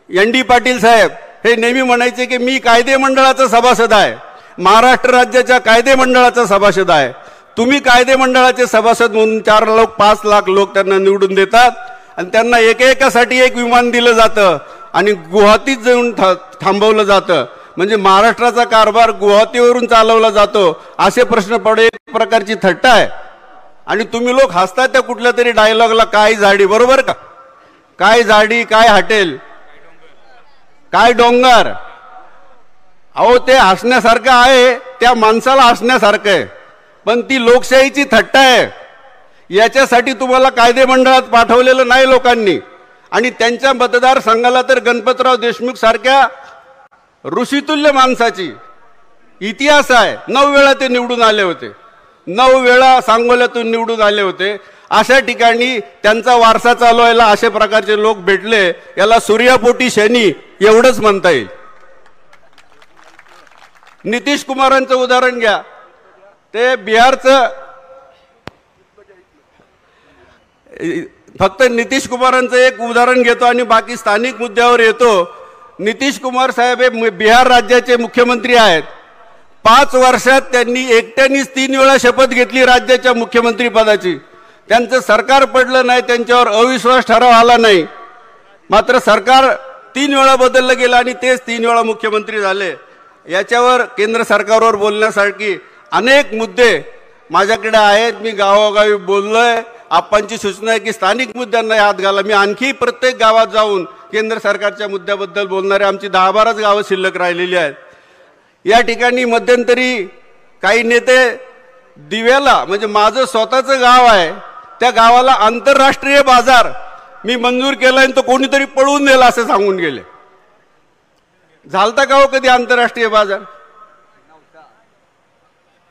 ND पाटील साहेब हे नेहमी म्हणायचे की मी कायदे मंडळाचा सभासद आहे, महाराष्ट्र राज्याच्या कायदे मंडळाचा सभासद आहे. तुम्ही कायदे मंडळाचे सभासद म्हणून 4 लाख 5 लाख लोक त्यांना निवडून देतात आणि त्यांना एकेकासाठी एक विमान दिलं जातं आणि गुवाहाटीत जाऊन थांबवलं जातं. म्हणजे महाराष्ट्राचा कारभार गुवाहाटीवरून चालवला जातो असे प्रश्न पडे, एक प्रकारची थट्टा आहे. आणि तुम्ही लोक हसता त्या कुठल्या तरी डायलॉगला, काय झाडी, बरोबर का? काय झाडी, काय हॉटेल, काय डोंगर. अहो ते हसण्यासारखं आहे, त्या माणसाला हसण्यासारखं आहे, पण ती लोकशाहीची थट्टा आहे. याच्यासाठी तुम्हाला कायदेमंडळात पाठवलेलं नाही लोकांनी. आणि त्यांच्या मतदारसंघाला तर गणपतराव देशमुख सारख्या ऋषितुल्य माणसाची इतिहास आहे. 9 वेळा ते निवडून आले होते, 9 वेळा सांगोल्यातून निवडून आले होते. अशा ठिकाणी त्यांचा वारसा चालवायला अशा प्रकारचे लोक भेटले, याला सूर्यापोटी शनी एवढंच म्हणता येईल. नितीश कुमारांचं उदाहरण घ्या. ते बिहारचं, फक्त नितीश कुमारांचं एक उदाहरण घेतो आणि बाकी स्थानिक मुद्द्यावर येतो. नितीश कुमार साहेब हे बिहार राज्याचे मुख्यमंत्री आहेत. 5 वर्षात त्यांनी एकट्यानेच 3 वेळा शपथ घेतली राज्याच्या मुख्यमंत्री पदाची. त्यांचं सरकार पडलं नाही, त्यांच्यावर अविश्वास ठराव आला नाही, मात्र सरकार 3 वेळा बदललं गेलं आणि तेच 3 वेळा मुख्यमंत्री झाले. याच्यावर केंद्र सरकारवर बोलण्यासारखी अनेक मुद्दे माझ्याकडे आहेत. मी गावोगावी बोललोय. आपणची सूचना आहे की स्थानिक मुद्द्यांना हात घाला. मी आणखी प्रत्येक गावात जाऊन केंद्र सरकारच्या मुद्द्याबद्दल बोलणारे आमची 10-12 गावं शिल्लक राहिलेली आहेत. या ठिकाणी मध्यंतरी काही नेते दिव्याला, म्हणजे माझं स्वतःचं गाव आहे, त्या गावाला आंतरराष्ट्रीय बाजार मी मंजूर केलाय, तो कोणीतरी पळवून नेला असं सांगून गेले. झालता का हो कधी आंतरराष्ट्रीय बाजार?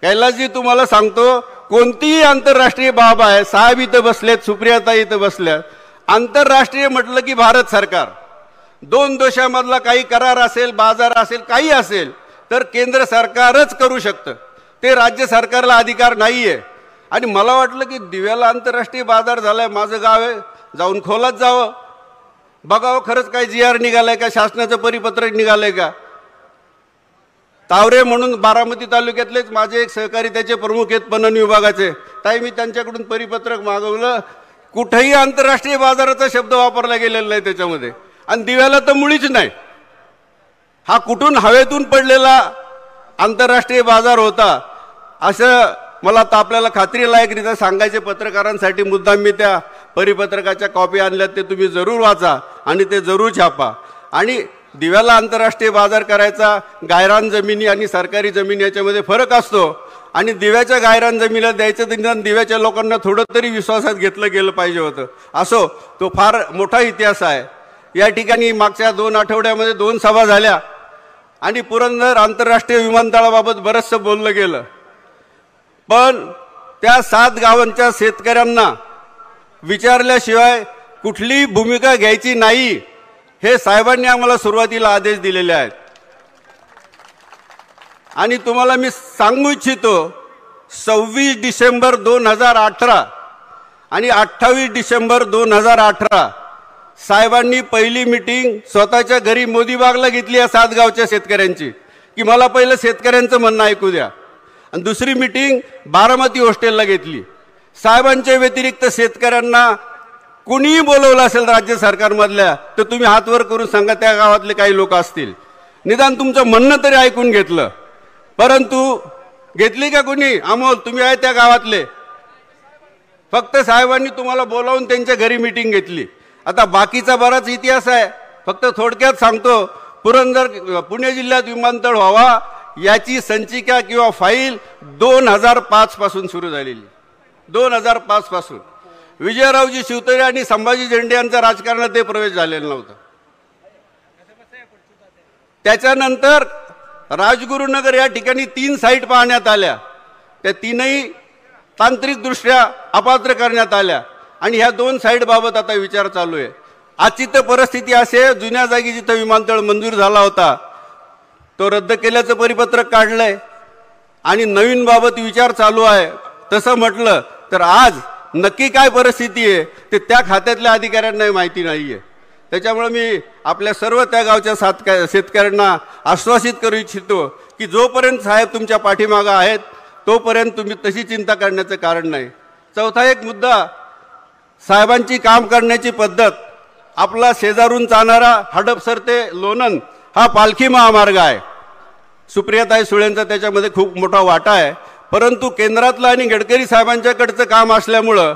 कैलासजी तुम्हाला सांगतो, कोणतीही आंतरराष्ट्रीय बाब आहे, साहेब इथं बसलेत, सुप्रियाताई इथं बसल्यात, आंतरराष्ट्रीय म्हटलं की भारत सरकार, 2 देशांमधला काही करार असेल, बाजार असेल, काही असेल तर केंद्र सरकारच करू शकतं. ते राज्य सरकारला अधिकार नाहीये. आणि मला वाटलं की दिव्याला आंतरराष्ट्रीय बाजार झालाय, माझं गाव आहे, जाऊन खोलात जावं, बघावं खरंच काय GR निघालंय का, शासनाचं परिपत्रक निघालंय का. तावरे म्हणून बारामती तालुक्यातलेच माझे एक सहकारी, त्याचे प्रमुख आहेत पणन विभागाचे, ताई मी त्यांच्याकडून परिपत्रक मागवलं, कुठेही आंतरराष्ट्रीय बाजाराचा शब्द वापरला गेलेला नाही त्याच्यामध्ये. आणि दिव्याला तर मुळीच नाही. हा कुठून हवेतून पडलेला आंतरराष्ट्रीय बाजार होता असं मला तर आपल्याला खात्रीलायकरित्या सांगायचे पत्रकारांसाठी. मुद्दाम मी त्या परिपत्रकाच्या कॉपी आणल्यात, ते तुम्ही जरूर वाचा आणि ते जरूर छापा. आणि दिव्याला आंतरराष्ट्रीय बाजार करायचा, गायरान जमिनी आणि सरकारी जमीन याच्यामध्ये फरक असतो. आणि दिव्याच्या गायरान जमिनीला द्यायचं तर दिव्याच्या लोकांना थोडं तरी विश्वासात घेतलं गेलं पाहिजे होतं. असो, तो फार मोठा इतिहास आहे. या ठिकाणी मागच्या 2 आठवड्यामध्ये 2 सभा झाल्या आणि पुरंदर आंतरराष्ट्रीय विमानतळाबाबत बरंचसं बोललं गेलं. पण त्या 7 गावांच्या शेतकऱ्यांना विचारल्याशिवाय कुठलीही भूमिका घ्यायची नाही, हे साहेबांनी आम्हाला सुरुवातीला आदेश दिलेले आहेत. आणि तुम्हाला मी सांगू इच्छितो, 26 डिसेंबर 2018 आणि 28 डिसेंबर 2018 साहेबांनी पहिली मीटिंग स्वतःच्या घरी मोदीबागला घेतली या 7 गावच्या शेतकऱ्यांची, की मला पहिलं शेतकऱ्यांचं म्हणणं ऐकू द्या. आणि दुसरी मीटिंग बारामती हॉस्टेलला घेतली. साहेबांच्या व्यतिरिक्त शेतकऱ्यांना कुणीही बोलवलं असेल राज्य सरकारमधल्या तर तुम्ही हातवर करून सांगा, त्या गावातले काही लोक असतील, निदान तुमचं म्हणणं तरी ऐकून घेतलं. परंतु घेतली का कुणी? अमोल तुम्ही आहे त्या गावातले, फक्त साहेबांनी तुम्हाला बोलावून त्यांच्या घरी मीटिंग घेतली. आता बाकीचा बराच इतिहास आहे, फक्त थोडक्यात सांगतो. पुणे जिल्ह्यात विमानतळ व्हावा याची संचिका किंवा फाईल 2005 पासून सुरू झालेली. 2005 पासून विजयरावजी शिवतरे आणि संभाजी झेंडे यांचा राजकारणात ते प्रवेश झालेला नव्हता. त्याच्यानंतर राजगुरुनगर या ठिकाणी 3 साईट पाहण्यात आल्या, त्या 3ही तांत्रिकदृष्ट्या अपात्र करण्यात आल्या आणि ह्या 2 साईट बाबत आता विचार चालू आहे. आजची तर परिस्थिती असे, जुन्या जागी जिथं विमानतळ मंजूर झाला होता तो रद्द केल्याचं परिपत्रक काढलंय आणि नवीन बाबत विचार चालू आहे. तसं म्हटलं तर आज नक्की काय परिस्थिती आहे ते त्या खात्यातल्या अधिकाऱ्यांना माहिती नाहीये. त्याच्यामुळे मी आपल्या सर्व त्या गावच्या शेतकऱ्यांना आश्वासित करू इच्छितो की जोपर्यंत साहेब तुमच्या पाठीमागं आहेत तोपर्यंत तुम्ही तशी चिंता करण्याचं कारण नाही. चौथा एक मुद्दा, साहेबांची काम करण्याची पद्धत. आपला शेजारून जाणारा हडपसर ते लोणंद हा पालखी महामार्ग आहे. सुप्रियाताई सुळेंचा त्याच्यामध्ये खूप मोठा वाटा आहे. परंतु केंद्रातलं आणि गडकरी साहेबांच्याकडचं काम असल्यामुळं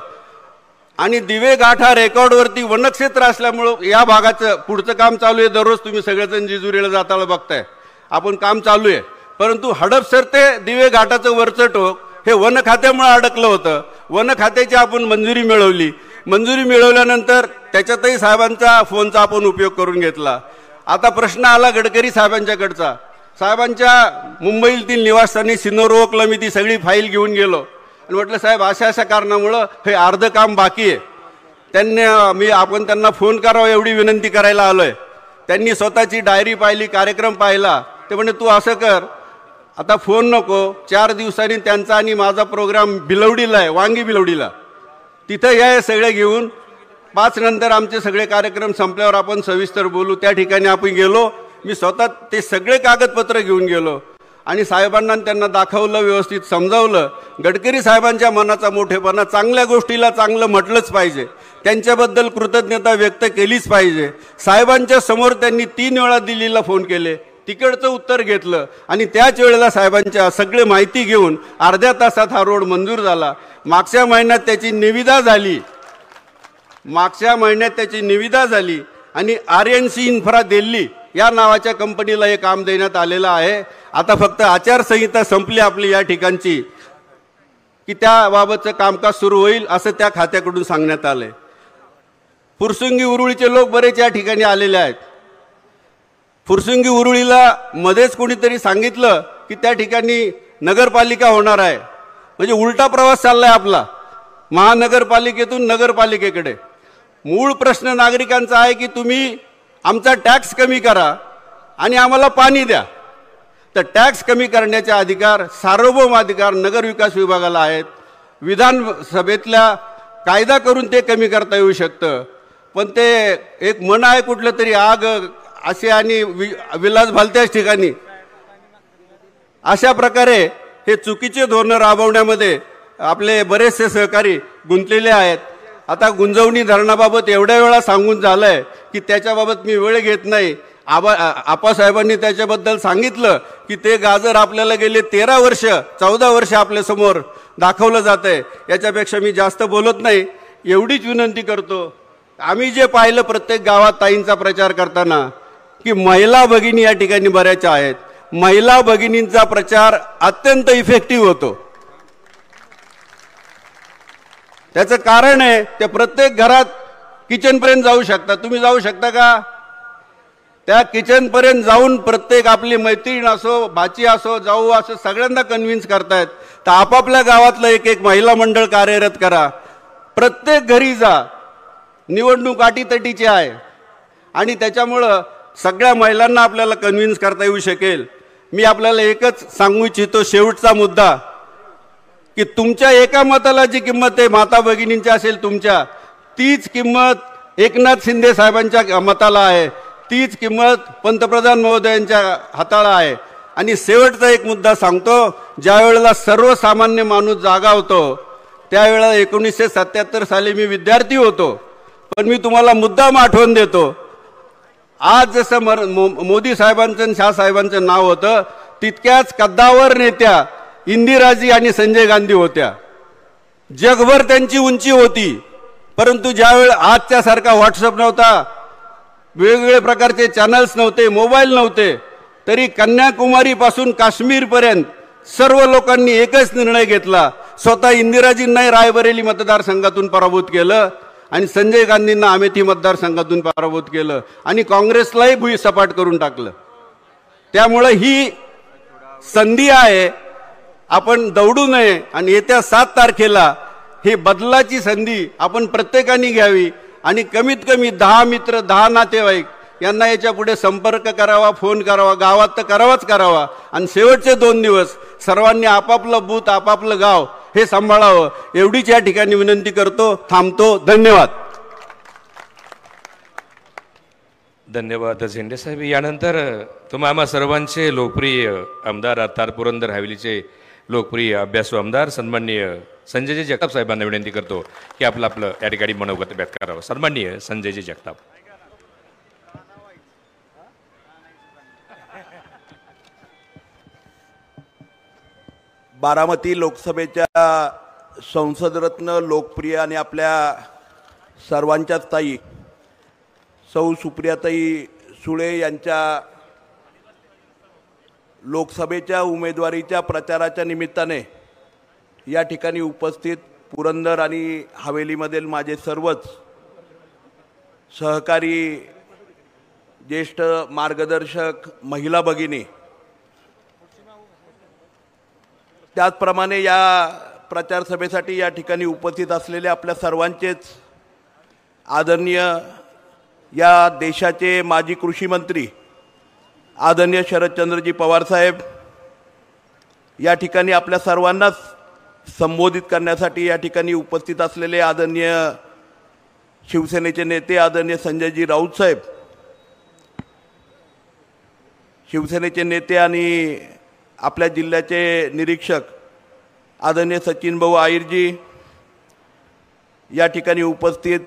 आणि दिवे गाठा रेकॉर्डवरती वनक्षेत्र असल्यामुळं या भागाचं पुढचं काम चालू आहे. दररोज तुम्ही सगळेजण जेजुरीला जाताना बघताय, आपण काम चालू आहे. परंतु हडपसर ते दिवे घाटाचं वरचं टोक हे वन खात्यामुळे अडकलं होतं. वन खात्याची आपण मंजुरी मिळवली. मंजुरी मिळवल्यानंतर त्याच्यातही साहेबांचा फोनचा आपण उपयोग करून घेतला. आता प्रश्न आला गडकरी साहेबांच्याकडचा. साहेबांच्या मुंबईतील निवासस्थानी सिनोरोकला मी ती सगळी फाईल घेऊन गेलो आणि म्हटलं साहेब अशा अशा कारणामुळं हे अर्ध काम बाकी आहे. आपण त्यांना फोन करावा एवढी विनंती करायला आलोय. त्यांनी स्वतःची डायरी पाहिली, कार्यक्रम पाहिला. ते म्हणजे तू असं कर, आता फोन नको, 4 दिवसांनी त्यांचा आणि माझा प्रोग्राम भिलवडीला आहे, वांगी भिलवडीला, तिथं या सगळे घेऊन 5 नंतर आमचे सगळे कार्यक्रम संपल्यावर आपण सविस्तर बोलू. त्या ठिकाणी आपण गेलो. मी स्वतः ते सगळे कागदपत्र घेऊन गेलो आणि साहेबांना त्यांना दाखवलं, व्यवस्थित समजावलं. गडकरी साहेबांच्या मनाचा मोठेपणा, चांगल्या गोष्टीला चांगलं म्हटलंच पाहिजे, त्यांच्याबद्दल कृतज्ञता व्यक्त केलीच पाहिजे. साहेबांच्या समोर त्यांनी 3 वेळा दिल्लीला फोन केले, तिकडचं उत्तर घेतलं आणि त्याच वेळेला साहेबांच्या सगळे माहिती घेऊन अर्ध्या तासात हा रोड मंजूर झाला. मागच्या महिन्यात त्याची निविदा झाली आणि RNC इन्फ्रा दिल्ली या नावाच्या कंपनीला हे काम देण्यात आलेलं आहे. आता फक्त आचारसंहिता संपली आपली या ठिकाणची की त्याबाबतचं कामकाज सुरू होईल असं त्या खात्याकडून सांगण्यात आलंय. फुरसुंगी उरुळीचे लोक बरेच या ठिकाणी आलेले आहेत. फुरसुंगी उरुळीला मध्येच कोणीतरी सांगितलं की त्या ठिकाणी नगरपालिका होणार आहे. म्हणजे उलटा प्रवास चाललाय आपला महानगरपालिकेतून नगरपालिकेकडे. मूळ प्रश्न नागरिकांचा आहे की तुम्ही आमचा टॅक्स कमी करा आणि आम्हाला पाणी द्या. तर टॅक्स कमी करण्याचे अधिकार, सार्वभौम अधिकार नगरविकास विभागाला आहेत. विधानसभेतल्या कायदा करून ते कमी करता येऊ शकतं. पण ते एक मन आहे कुठलं तरी आग असे आणि विलास भलत्याच ठिकाणी अशा प्रकारे हे चुकीचे धोरणं राबवण्यामध्ये आपले बरेचसे सहकारी गुंतलेले आहेत. आता गुंजवणी धरणाबाबत एवढ्या वेळा सांगून झालंय की त्याच्याबाबत मी वेळ घेत नाही. आप्पासाहेबांनी त्याच्याबद्दल सांगितलं की ते गाजर आपल्याला गेले 13 वर्ष 14 वर्ष आपल्या समोर दाखवलं जातंय. याच्यापेक्षा मी जास्त बोलत नाही. एवढीच विनंती करतो, आम्ही जे पाहिलं प्रत्येक गावात ताईंचा प्रचार करताना की महिला भगिनी या ठिकाणी बऱ्याच आहेत. महिला भगिनींचा प्रचार अत्यंत इफेक्टिव्ह होतो. त्याचं कारण आहे ते प्रत्येक घरात किचनपर्यंत जाऊ शकता. तुम्ही जाऊ शकता का? त्या किचनपर्यंत जाऊन प्रत्येक आपली मैत्रीण असो, भाची असो, जाऊ असो, सगळ्यांना कन्व्हिन्स करतायत. तर आपापल्या गावातलं एक महिला मंडळ कार्यरत करा. प्रत्येक घरी जा. निवडणूक अटीतटीची आहे आणि त्याच्यामुळं सगळ्या महिलांना आपल्याला कन्व्हिन्स करता येऊ शकेल. मी आपल्याला एकच सांगू इच्छितो, शेवटचा मुद्दा, की तुमच्या एका मताला जी किंमत आहे माता भगिनींची असेल तुमच्या, तीच किंमत एकनाथ शिंदे साहेबांच्या मताला आहे, तीच किंमत पंतप्रधान महोदयांच्या हाताला आहे. आणि शेवटचा एक मुद्दा सांगतो, ज्या वेळेला सर्वसामान्य माणूस जागा होतो त्यावेळेला 1977 साली मी विद्यार्थी होतो. पण मी तुम्हाला मुद्दाम आठवण देतो, आज जसं मोदी साहेबांचं आणि शाह साहेबांचं नाव होतं, तितक्याच कद्दावर नेत्या इंदिराजी आणि संजय गांधी होत्या. जगभर त्यांची उंची होती. परंतु ज्यावेळेस आजच्या सारखा व्हॉट्सअप नव्हता, वेगवेगळे प्रकारचे चॅनल्स नव्हते, मोबाईल नव्हते, तरी कन्याकुमारी पासून काश्मीर पर्यंत सर्व लोकांनी एकच निर्णय घेतला. स्वतः इंदिराजींनाही रायबरेली मतदारसंघातून पराभूत केलं आणि संजय गांधींना अमेठी मतदारसंघातून पराभूत केलं आणि काँग्रेसलाही भुईसपाट करून टाकलं. त्यामुळे ही संधी आहे, आपण दौडू नये आणि येत्या 7 तारखेला ही बदलाची संधी आपण प्रत्येकाने घ्यावी आणि कमीत कमी 10 मित्र 10 नातेवाईक यांना याच्या पुढे संपर्क करावा, फोन करावा, गावात तर करावाच करावा. आणि शेवटचे 2 दिवस सर्वांनी आपापलं बूथ, आपापलं गाव हे सांभाळावं, एवढीच या ठिकाणी विनंती करतो. थांबतो. धन्यवाद. धन्यवाद झेंडे साहेब. यानंतर तुम्हा आम्हा सर्वांचे लोकप्रिय आमदार अर्थात पुरंदर हवेलीचे लोकप्रिय अभ्यासू आमदार सन्माननीय संजयजी जगताप साहेबांना विनंती करतो की आपलं या ठिकाणी मनोगत व्यक्त करावं. सन्माननीय संजयजी जगताप. बारामती लोकसभेच्या संसदरत्न लोकप्रिय आणि आपल्या सर्वांच्याच ताई सौ सुप्रियाताई सुळे यांच्या लोकसभेच्या उमेदवारीच्या प्रचाराच्या निमित्ताने या ठिकाणी उपस्थित पुरंदर आणि हवेलीमधील माझे सर्वच सहकारी ज्येष्ठ मार्गदर्शक महिला भगिनी, त्याचप्रमाणे या प्रचार सभेसाठी या ठिकाणी उपस्थित असलेले आपल्या सर्वांचेच आदरणीय या देशाचे माजी कृषी मंत्री आदरणीय शरदचंद्रजी पवार साहेब, या ठिकाणी आपल्या सर्वांनाच संबोधित करण्यासाठी या ठिकाणी उपस्थित असलेले आदरणीय शिवसेनेचे नेते आदरणीय संजयजी राऊत साहेब, शिवसेनेचे नेते आणि आपल्या जिल्ह्याचे निरीक्षक आदरणीय सचिन भाऊ आहिरजी, या ठिकाणी उपस्थित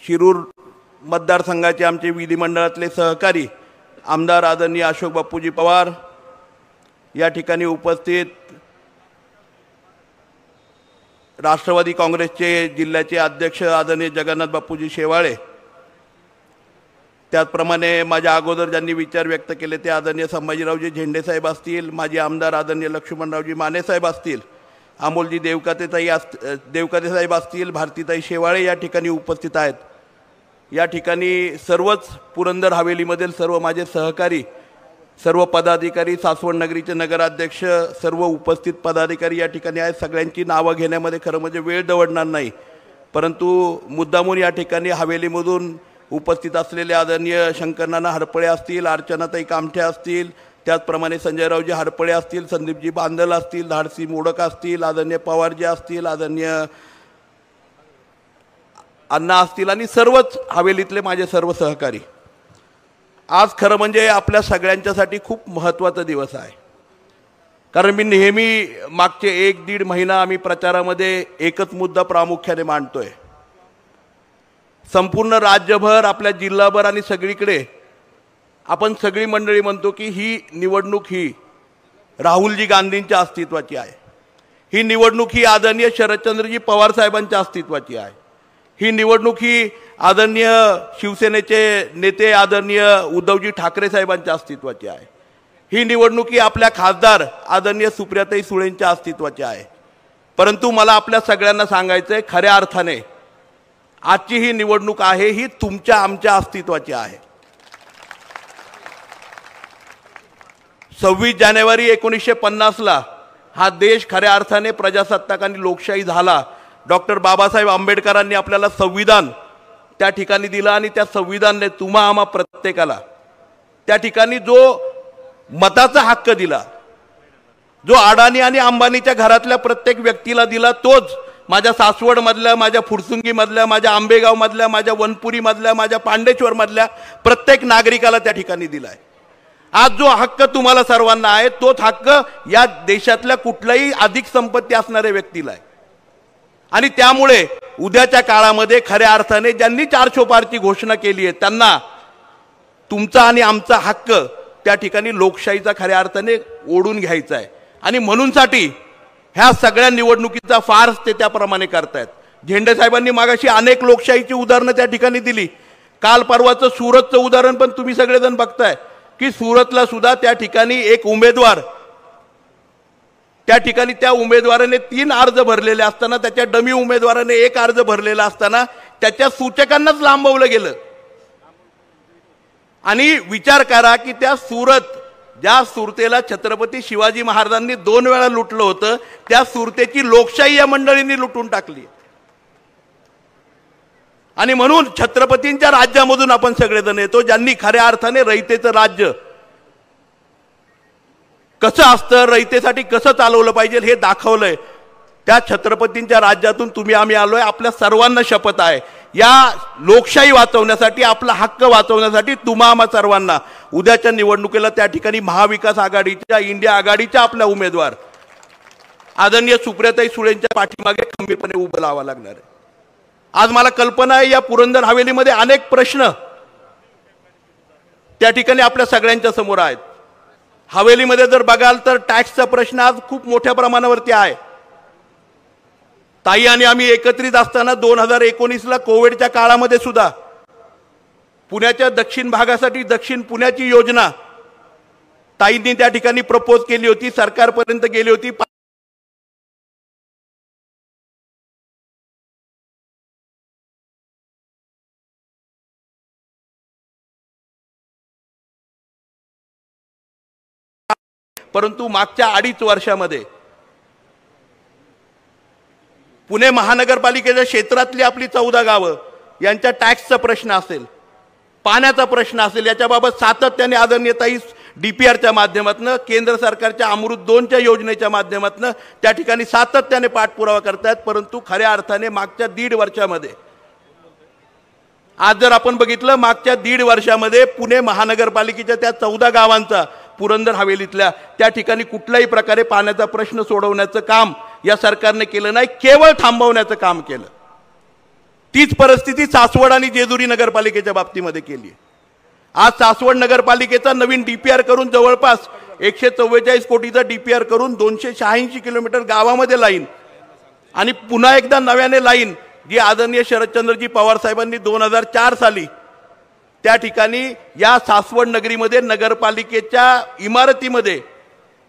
शिरूर मतदारसंघाचे आमचे विधिमंडळातले सहकारी आमदार आदरणीय अशोक बापूजी पवार, या ठिकाणी उपस्थित राष्ट्रवादी काँग्रेसचे जिल्ह्याचे अध्यक्ष आदरणीय जगन्नाथ बापूजी शेवाळे, त्याचप्रमाणे माझ्या अगोदर ज्यांनी विचार व्यक्त केले ते आदरणीय संभाजीरावजी झेंडे साहेब असतील, माजी आमदार आदरणीय लक्ष्मणरावजी माने साहेब असतील, अमोलजी देवकाते साहेब असतील, भारतीताई शेवाळे या ठिकाणी उपस्थित आहेत। या ठिकाणी सर्वच पुरंदर हवेलीमधील सर्व माझे सहकारी, सर्व पदाधिकारी, सासवड नगरीचे नगराध्यक्ष, सर्व उपस्थित पदाधिकारी या ठिकाणी आहेत। सगळ्यांची नावं घेण्यामध्ये खरं म्हणजे वेळ दवडणार नाही, परंतु मुद्दामून या ठिकाणी हवेलीमधून उपस्थित असलेले आदरणीय शंकरनाना हरपळे असतील, अर्चनाताई कामठे असतील, त्याचप्रमाणे संजयरावजी हरपळे असतील, संदीपजी बांदल असतील, धाडसी मोडक असतील, आदरणीय पवारजी असतील, आदरणीय अण्णा असतील आणि सर्वच हवेलीतले माझे सर्व सहकारी, आज खरं म्हणजे आपल्या सगळ्यांच्यासाठी खूप महत्त्वाचा दिवस आहे। कारण मी नेहमी मागचे 1-1.5 महिना आम्ही प्रचारामध्ये एकच मुद्दा प्रामुख्याने मांडतोय। संपूर्ण राज्यभर, आपल्या जिल्हाभर आणि सगळीकडे आपण सगळी मंडळी म्हणतो की ही निवडणूक ही राहुलजी गांधींच्या अस्तित्वाची आहे, ही निवडणूक ही आदरणीय शरदचंद्रजी पवार साहेबांच्या अस्तित्वाची आहे, ही निवडणूक ही आदरणीय शिवसेनेचे नेते आदरणीय उद्धवजी ठाकरे साहेबांच्या अस्तित्वाची आहे, ही निवडणूक ही आपल्या खासदार आदरणीय सुप्रियाताई सुळेंच्या अस्तित्वाची आहे। परंतु मला आपल्या सगळ्यांना सांगायचं आहे, खऱ्या अर्थाने आजची ही निवडणूक आहे ही तुमच्या आमच्या अस्तित्वाची आहे। 26 जानेवारी 1950ला हा देश खऱ्या अर्थाने प्रजासत्ताक आणि लोकशाही झाला। डॉक्टर बाबासाहेब आंबेडकरांनी आपल्याला संविधान त्या ठिकाणी दिलं आणि त्या संविधानाने तुम्हा आम्हा प्रत्येकाला त्या ठिकाणी जो मताचा हक्क दिला, जो अडाणी आणि अंबानीच्या घरातल्या प्रत्येक व्यक्तीला दिला, तोच माझ्या सासवडमधल्या, माझ्या फुरसुंगीमधल्या, माझ्या आंबेगावमधल्या, माझ्या वनपुरीमधल्या, माझ्या पांडेश्वरमधल्या प्रत्येक नागरिकाला त्या ठिकाणी दिलाय। आज जो हक्क तुम्हाला सर्वांना आहे तोच हक्क या देशातल्या कुठल्याही अधिक संपत्ती असणाऱ्या व्यक्तीला आहे। आणि त्यामुळे उद्याच्या काळामध्ये खऱ्या अर्थाने ज्यांनी 404ची घोषणा केली आहे त्यांना तुमचा आणि आमचा हक्क त्या ठिकाणी लोकशाहीचा खऱ्या अर्थाने ओढून घ्यायचा आहे। आणि म्हणूनसाठी ह्या सगळ्या निवडणुकीचा फार्स ते त्याप्रमाणे करतायत। झेंडे साहेबांनी मागाशी अनेक लोकशाहीची उदाहरणं त्या ठिकाणी दिली। काल परवाचं सुरतचं उदाहरण पण तुम्ही सगळेजण बघताय की सुरतला सुद्धा त्या ठिकाणी एक उमेदवार, त्या ठिकाणी त्या उमेदवाराने 3 अर्ज भरलेले असताना, त्याच्या डमी उमेदवाराने 1 अर्ज भरलेला असताना त्याच्या सूचकांनाच लांबवलं गेलं। आणि विचार करा की त्या सुरत, ज्या सुरतेला छत्रपती शिवाजी महाराजांनी 2 वेळा लुटलं होतं, त्या सुरतेची लोकशाही या मंडळींनी लुटून टाकली। आणि म्हणून छत्रपतींच्या राज्यामधून आपण सगळेजण येतो, ज्यांनी खऱ्या अर्थाने रयतेचं राज्य कसं असतं, रयतेसाठी कसं चालवलं पाहिजे हे दाखवलंय। त्या छत्रपतींच्या राज्यातून तुम्ही आम्ही आलोय। आपल्या सर्वांना शपथ आहे या लोकशाही वाचवण्यासाठी, आपला हक्क वाचवण्यासाठी तुम्हा आम्हा सर्वांना उद्याच्या निवडणुकीला त्या ठिकाणी महाविकास आघाडीच्या, इंडिया आघाडीच्या आपल्या उमेदवार आदरणीय सुप्रियाताई सुळेंच्या पाठीमागे खंबीरपणे उभं राहावं लागणार आहे। आज मला कल्पना आहे या पुरंदर हवेलीमध्ये अनेक प्रश्न त्या ठिकाणी आपल्या सगळ्यांच्या समोर आहेत। हवेलीमध्ये जर बघाल तर टॅक्सचा प्रश्न आज खूप मोठ्या प्रमाणावरती आहे. ताई आणि आम्ही एकत्रित असताना 2019ला कोविडच्या काळामध्ये सुद्धा पुण्याच्या दक्षिण भागासाठी दक्षिण पुण्याची योजना ताईंनी त्या ठिकाणी प्रपोज केली होती, सरकारपर्यंत गेली होती. परंतु मागच्या 2.5 वर्षामध्ये पुणे महानगरपालिकेच्या क्षेत्रातली आपली 14 गावं यांच्या टॅक्सचा प्रश्न असेल, पाण्याचा प्रश्न असेल, याच्याबाबत सातत्याने आदरणीय ताई DPRच्या माध्यमातून, केंद्र सरकारच्या अमृत 2च्या योजनेच्या माध्यमातून त्या ठिकाणी सातत्याने पाठपुरावा करतात. परंतु खऱ्या अर्थाने मागच्या 1.5 वर्षामध्ये, आज जर आपण बघितलं मागच्या 1.5 वर्षामध्ये पुणे महानगरपालिकेच्या त्या 14 गावांचा, पुरंदर हवेलीतल्या, त्या ठिकाणी कुठल्याही प्रकारे पाण्याचा प्रश्न सोडवण्याचं काम या सरकारने केलं नाही, केवळ थांबवण्याचं काम केलं. तीच परिस्थिती सासवड आणि जेजुरी नगरपालिकेच्या बाबतीमध्ये केली. आज सासवड नगरपालिकेचा नवीन DPR करून जवळपास 144 कोटीचा DPR करून 286 किलोमीटर गावामध्ये लाईन आणि पुन्हा एकदा नव्याने लाईन जी आदरणीय शरदचंद्रजी पवार साहेबांनी 2004 साली त्या ठिकाणी या सासवड नगरीमध्ये नगरपालिकेच्या इमारतीमध्ये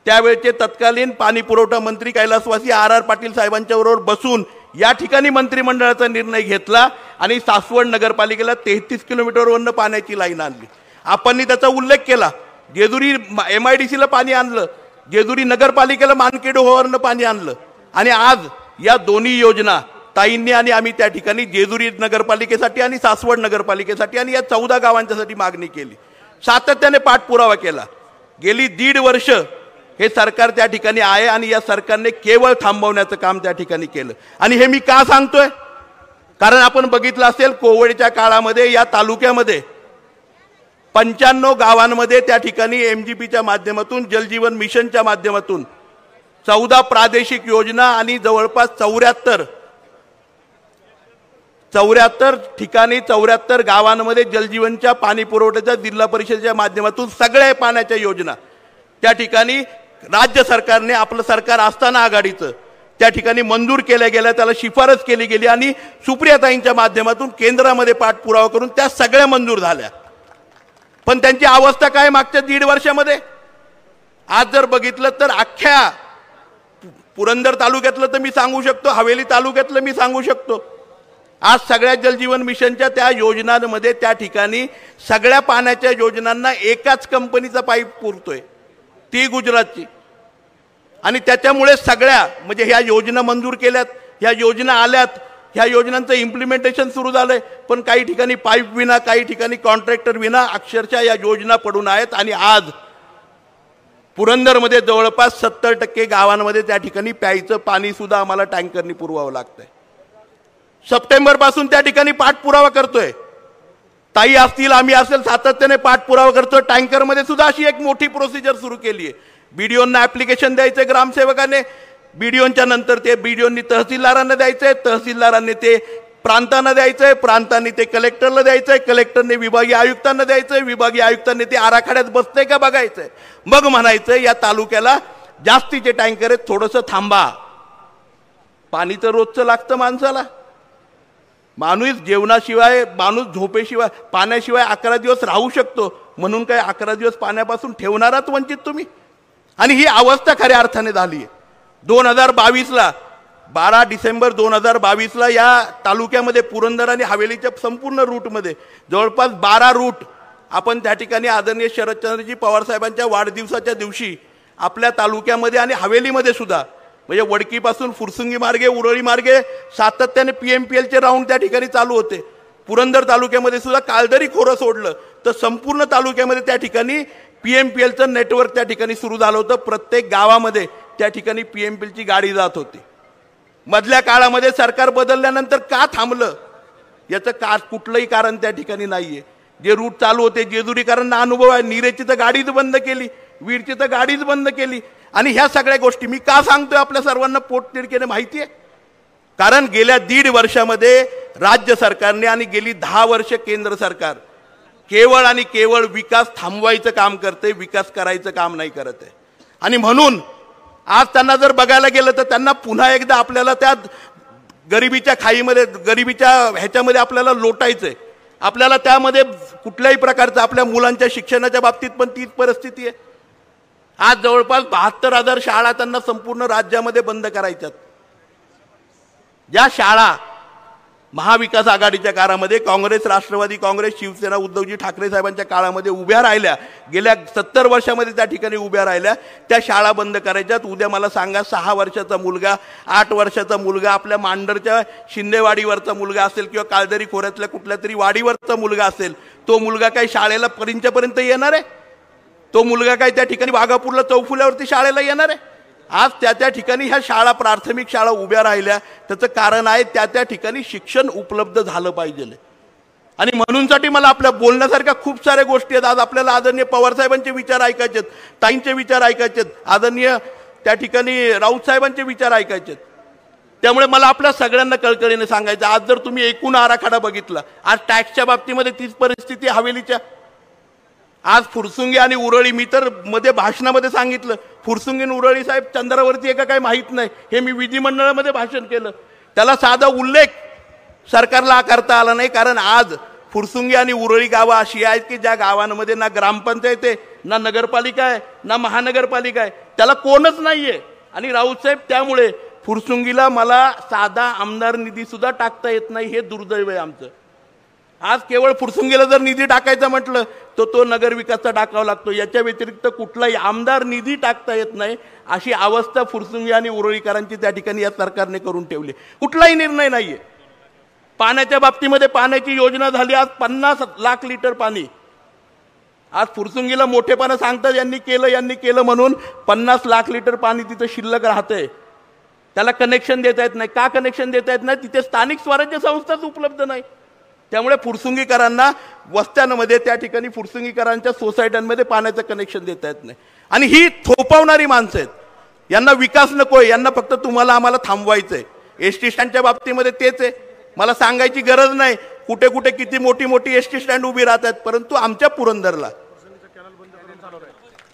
त्यावेळचे तत्कालीन पाणी पुरवठा मंत्री कैलासवासी RR पाटील साहेबांच्या बरोबर बसून या ठिकाणी मंत्रिमंडळाचा निर्णय घेतला आणि सासवड नगरपालिकेला 33 किलोमीटरवरनं पाण्याची लाईन आणली. आपण त्याचा उल्लेख केला. जेजुरी MIDCला पाणी आणलं, जेजुरी नगरपालिकेला मानकेडोहवरनं पाणी आणलं आणि आज या दोन्ही योजना ताईंनी आणि आम्ही त्या ठिकाणी जेजुरी नगरपालिकेसाठी आणि सासवड नगरपालिकेसाठी आणि या 14 गावांच्यासाठी मागणी केली. सातत्याने पाठपुरावा केला. गेली 1.5 वर्ष हे सरकार त्या ठिकाणी आहे आणि या सरकारने केवळ थांबवण्याचं काम त्या ठिकाणी केलं. आणि हे मी का सांगतोय? कारण आपण बघितलं असेल कोविडच्या काळामध्ये या तालुक्यामध्ये 95 गावांमध्ये त्या ठिकाणी MGPच्या माध्यमातून, जलजीवन मिशनच्या माध्यमातून 14 प्रादेशिक योजना आणि जवळपास 74 ठिकाणी 74 गावांमध्ये जलजीवनच्या पाणी पुरवठ्याच्या जिल्हा परिषदेच्या माध्यमातून सगळ्या पाण्याच्या योजना त्या ठिकाणी राज्य सरकारने, आपलं सरकार असताना आघाडीचं, त्या ठिकाणी मंजूर केल्या गेल्या, त्याला शिफारस केली गेली आणि सुप्रियाताईंच्या माध्यमातून केंद्रामध्ये पाठपुरावा करून त्या सगळ्या मंजूर झाल्या. पण त्यांची अवस्था काय मागच्या 1.5 वर्षामध्ये? आज जर बघितलं तर अख्ख्या पुरंदर तालुक्यातलं तर मी सांगू शकतो, हवेली तालुक्यातलं मी सांगू शकतो. आज सगळ्या जलजीवन मिशनच्या त्या योजनांमध्ये त्या ठिकाणी सगळ्या पाण्याच्या योजनांना एकाच कंपनीचा पाईप पुरतोय, ती गुजरातची. आणि त्याच्यामुळे सगळ्या म्हणजे ह्या योजना मंजूर केल्यात, ह्या योजना आल्यात, ह्या योजनांचं इम्प्लिमेंटेशन सुरू झालंय, पण काही ठिकाणी पाईप विना, काही ठिकाणी कॉन्ट्रॅक्टर विना अक्षरशः या योजना पडून आहेत. आणि आज पुरंदरमध्ये जवळपास 70% गावांमध्ये त्या ठिकाणी प्यायचं पाणी सुद्धा आम्हाला टँकरनी पुरवावं लागतंय. सप्टेंबर पासून त्या ठिकाणी पाठपुरावा करतोय. ताई असतील, आम्ही असेल, सातत्याने पाठपुरावा करतोय. टँकरमध्ये सुद्धा अशी एक मोठी प्रोसिजर सुरू केली आहे. BDOंना ऍप्लिकेशन द्यायचं ग्रामसेवकाने, BDOंच्या नंतर ते BDOंनी तहसीलदारांना द्यायचंय, तहसीलदारांनी ते प्रांतांना द्यायचंय, प्रांतांनी ते कलेक्टरला द्यायचंय, कलेक्टरने विभागीय आयुक्तांना द्यायचंय, विभागीय आयुक्तांनी ते आराखड्यात बसतंय का बघायचंय. मग म्हणायचं या तालुक्याला जास्तीचे टँकर आहेत, थोडंसं थांबा. पाणी तर रोजचं लागतं माणसाला. माणूस जेवणाशिवाय, माणूस झोपेशिवाय, पाण्याशिवाय 11 दिवस राहू शकतो, म्हणून काय 11 दिवस पाण्यापासून ठेवणारात वंचित तुम्ही? आणि ही अवस्था खऱ्या अर्थाने झाली आहे. 2022ला 12 डिसेंबर 2022ला या तालुक्यामध्ये पुरंदर आणि हवेलीच्या संपूर्ण रूटमध्ये जवळपास 12 रूट आपण त्या ठिकाणी आदरणीय शरदचंद्रजी पवार साहेबांच्या वाढदिवसाच्या दिवशी आपल्या तालुक्यामध्ये आणि हवेलीमध्ये सुद्धा, म्हणजे वडकीपासून फुरसुंगी मार्गे, उरळी मार्गे सातत्याने PMPLचे राऊंड त्या ठिकाणी चालू होते. पुरंदर तालुक्यामध्ये सुद्धा कालदरी खोरं सोडलं तर संपूर्ण तालुक्यामध्ये त्या ठिकाणी PMPLचं नेटवर्क त्या ठिकाणी सुरू झालं होतं. प्रत्येक गावामध्ये त्या ठिकाणी PMPLची गाडी जात होती. मधल्या काळामध्ये सरकार बदलल्यानंतर का थांबलं याचं कुठलंही कारण त्या ठिकाणी नाहीये. जे रूट चालू होते, जेजुरीकरांना अनुभव आहे, नीरेची तर गाडीच बंद केली, वीरची तर गाडीच बंद केली. आणि ह्या सगळ्या गोष्टी मी का सांगतोय आपल्या सर्वांना पोटतिडकीने माहिती आहे? कारण गेल्या 1.5 वर्षामध्ये राज्य सरकारने आणि गेली 10 वर्ष केंद्र सरकार केवळ आणि केवळ विकास थांबवायचं काम करते, विकास करायचं काम नाही करत आहे. आणि म्हणून आज त्यांना जर बघायला गेलं तर त्यांना पुन्हा एकदा आपल्याला त्या गरिबीच्या खाईमध्ये, गरिबीच्या ह्याच्यामध्ये आपल्याला लोटायचंय. आपल्याला त्यामध्ये कुठल्याही प्रकारचं आपल्या मुलांच्या शिक्षणाच्या बाबतीत पण तीच परिस्थिती आहे. आज जवळपास 72,000 शाळा त्यांना संपूर्ण राज्यामध्ये बंद करायच्यात. ज्या शाळा महाविकास आघाडीच्या काळामध्ये काँग्रेस, राष्ट्रवादी काँग्रेस, शिवसेना, उद्धवजी ठाकरे साहेबांच्या काळामध्ये उभ्या राहिल्या, गेल्या 70 वर्षामध्ये त्या ठिकाणी उभ्या राहिल्या, त्या शाळा बंद करायच्यात. उद्या मला सांगा 6 वर्षाचा मुलगा, 8 वर्षाचा मुलगा, आपल्या मांडरच्या शिंदेवाडीवरचा मुलगा असेल किंवा काळदरी खोऱ्यातल्या कुठल्या तरी वाडीवरचा मुलगा असेल, तो मुलगा काही शाळेला पर्यंत येणार आहे? तो मुलगा काय त्या ठिकाणी वाघापूरला चौफुल्यावरती शाळेला येणार आहे? आज त्या ठिकाणी ह्या शाळा, प्राथमिक शाळा उभ्या राहिल्या. त्याचं कारण आहे त्या ठिकाणी शिक्षण उपलब्ध झालं पाहिजे. आणि म्हणूनसाठी मला आपल्या बोलण्यासारख्या खूप साऱ्या गोष्टी आहेत. आज आपल्याला आदरणीय पवार साहेबांचे विचार ऐकायचे आहेत, ताईंचे विचार ऐकायचे आहेत, आदरणीय त्या ठिकाणी राऊत साहेबांचे विचार ऐकायचे आहेत. त्यामुळे मला आपल्या सगळ्यांना कळकळीने सांगायचं, आज जर तुम्ही एकूण आराखडा बघितला, आज टॅक्सच्या बाबतीमध्ये तीच परिस्थिती हवेलीच्या. आज फुरसुंगी आणि उरळी, मी तर मध्ये भाषणामध्ये सांगितलं, फुरसुंगी आणि उरळी साहेब चंद्रावरती आहे का काही माहीत नाही, हे मी विधिमंडळामध्ये भाषण केलं. त्याला साधा उल्लेख सरकारला करता आला नाही. कारण आज फुरसुंगी आणि उरळी गावं अशी आहेत की ज्या गावांमध्ये ना ग्रामपंचायत आहे, ना नगरपालिका आहे, ना महानगरपालिका आहे, त्याला कोणच नाहीये. आणि राऊत साहेब, त्यामुळे फुरसुंगीला मला साधा आमदार निधी सुद्धा टाकता येत नाही, हे दुर्दैव आहे आमचं. आज केवळ फुरसुंगीला जर निधी टाकायचा म्हटलं तर तो नगरविकासचा टाकावा लागतो. याच्या व्यतिरिक्त कुठलाही आमदार निधी टाकता येत नाही, अशी अवस्था फुरसुंगी आणि उरळीकरांची त्या ठिकाणी या सरकारने करून ठेवली. कुठलाही निर्णय नाहीये. पाण्याच्या बाबतीमध्ये पाण्याची योजना झाली, आज 50 लाख लिटर पाणी. आज फुरसुंगीला मोठेपणा सांगतात यांनी केलं म्हणून 50 लाख लिटर पाणी तिथं शिल्लक राहतंय. त्याला कनेक्शन देता येत नाही. का कनेक्शन देता येत नाही? तिथे स्थानिक स्वराज्य संस्थाच उपलब्ध नाही. त्यामुळे फुरसुंगीकरांना वस्त्यांमध्ये, त्या ठिकाणी फुरसुंगीकरांच्या सोसायट्यांमध्ये पाण्याचं कनेक्शन देता येत नाही. आणि ही थोपवणारी माणसं आहेत. यांना विकास नकोय, यांना फक्त तुम्हाला आम्हाला थांबवायचंय. एसटी स्टँडच्या बाबतीमध्ये तेच आहे. मला सांगायची गरज नाही कुठे कुठे किती मोठी मोठी एसटी स्टँड उभी राहतात, परंतु आमच्या पुरंदरला